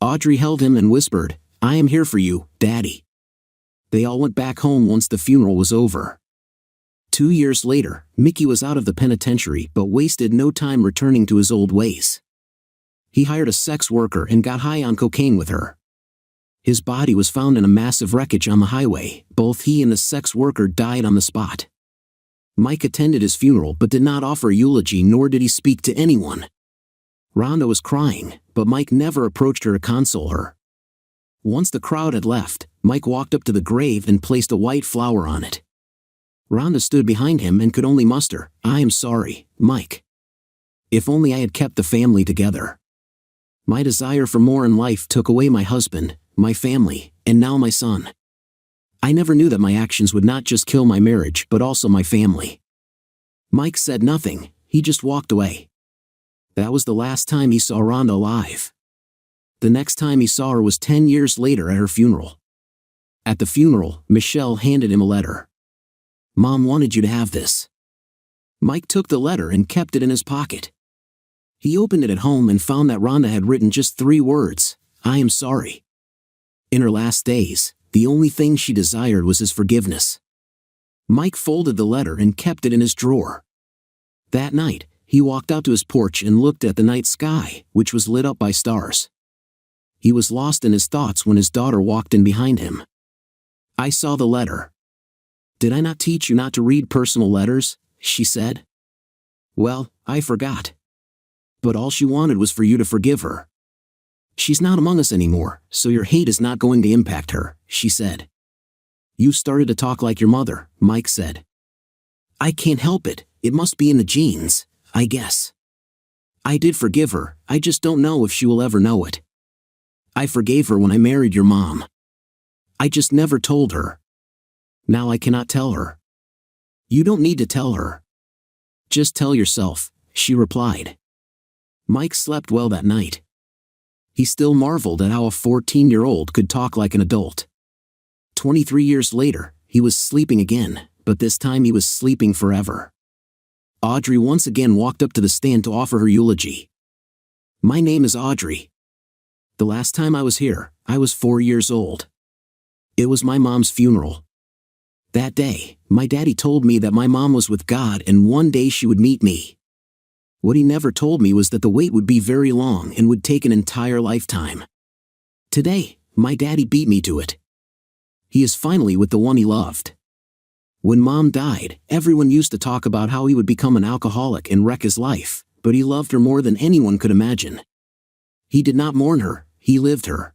Audrey held him and whispered, "I am here for you, Daddy." They all went back home once the funeral was over. 2 years later, Mickey was out of the penitentiary but wasted no time returning to his old ways. He hired a sex worker and got high on cocaine with her. His body was found in a massive wreckage on the highway. Both he and the sex worker died on the spot. Mike attended his funeral but did not offer a eulogy nor did he speak to anyone. Rhonda was crying, but Mike never approached her to console her. Once the crowd had left, Mike walked up to the grave and placed a white flower on it. Rhonda stood behind him and could only muster, "I am sorry, Mike. If only I had kept the family together. My desire for more in life took away my husband, my family, and now my son. I never knew that my actions would not just kill my marriage but also my family." Mike said nothing, he just walked away. That was the last time he saw Rhonda alive. The next time he saw her was 10 years later at her funeral. At the funeral, Michelle handed him a letter. "Mom wanted you to have this." Mike took the letter and kept it in his pocket. He opened it at home and found that Rhonda had written just 3 words, "I am sorry." In her last days, the only thing she desired was his forgiveness. Mike folded the letter and kept it in his drawer. That night, he walked out to his porch and looked at the night sky, which was lit up by stars. He was lost in his thoughts when his daughter walked in behind him. "I saw the letter. Did I not teach you not to read personal letters?" she said. "Well, I forgot. But all she wanted was for you to forgive her. She's not among us anymore, so your hate is not going to impact her," she said. "You started to talk like your mother," Mike said. "I can't help it, it must be in the genes, I guess. I did forgive her, I just don't know if she will ever know it. I forgave her when I married your mom. I just never told her. Now I cannot tell her." "You don't need to tell her. Just tell yourself," she replied. Mike slept well that night. He still marveled at how a 14-year-old could talk like an adult. 23 years later, he was sleeping again, but this time he was sleeping forever. Audrey once again walked up to the stand to offer her eulogy. "My name is Audrey. The last time I was here, I was 4 years old. It was my mom's funeral. That day, my daddy told me that my mom was with God and one day she would meet me. What he never told me was that the wait would be very long and would take an entire lifetime. Today, my daddy beat me to it. He is finally with the one he loved. When Mom died, everyone used to talk about how he would become an alcoholic and wreck his life, but he loved her more than anyone could imagine. He did not mourn her, he lived her.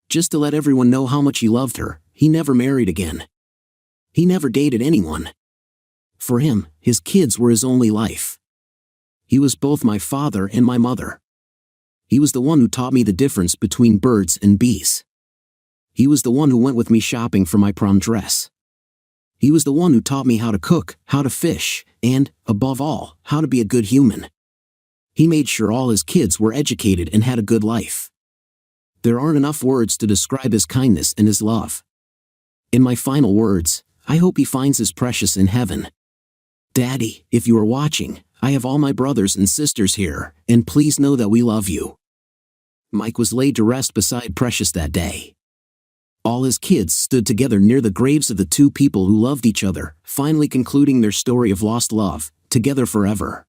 Just to let everyone know how much he loved her, he never married again. He never dated anyone. For him, his kids were his only life. He was both my father and my mother. He was the one who taught me the difference between birds and bees. He was the one who went with me shopping for my prom dress. He was the one who taught me how to cook, how to fish, and, above all, how to be a good human. He made sure all his kids were educated and had a good life. There aren't enough words to describe his kindness and his love. In my final words, I hope he finds his precious in heaven. Daddy, if you are watching, I have all my brothers and sisters here, and please know that we love you." Mike was laid to rest beside Precious that day. All his kids stood together near the graves of the two people who loved each other, finally concluding their story of lost love, together forever.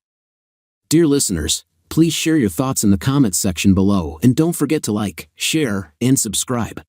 Dear listeners, please share your thoughts in the comments section below and don't forget to like, share, and subscribe.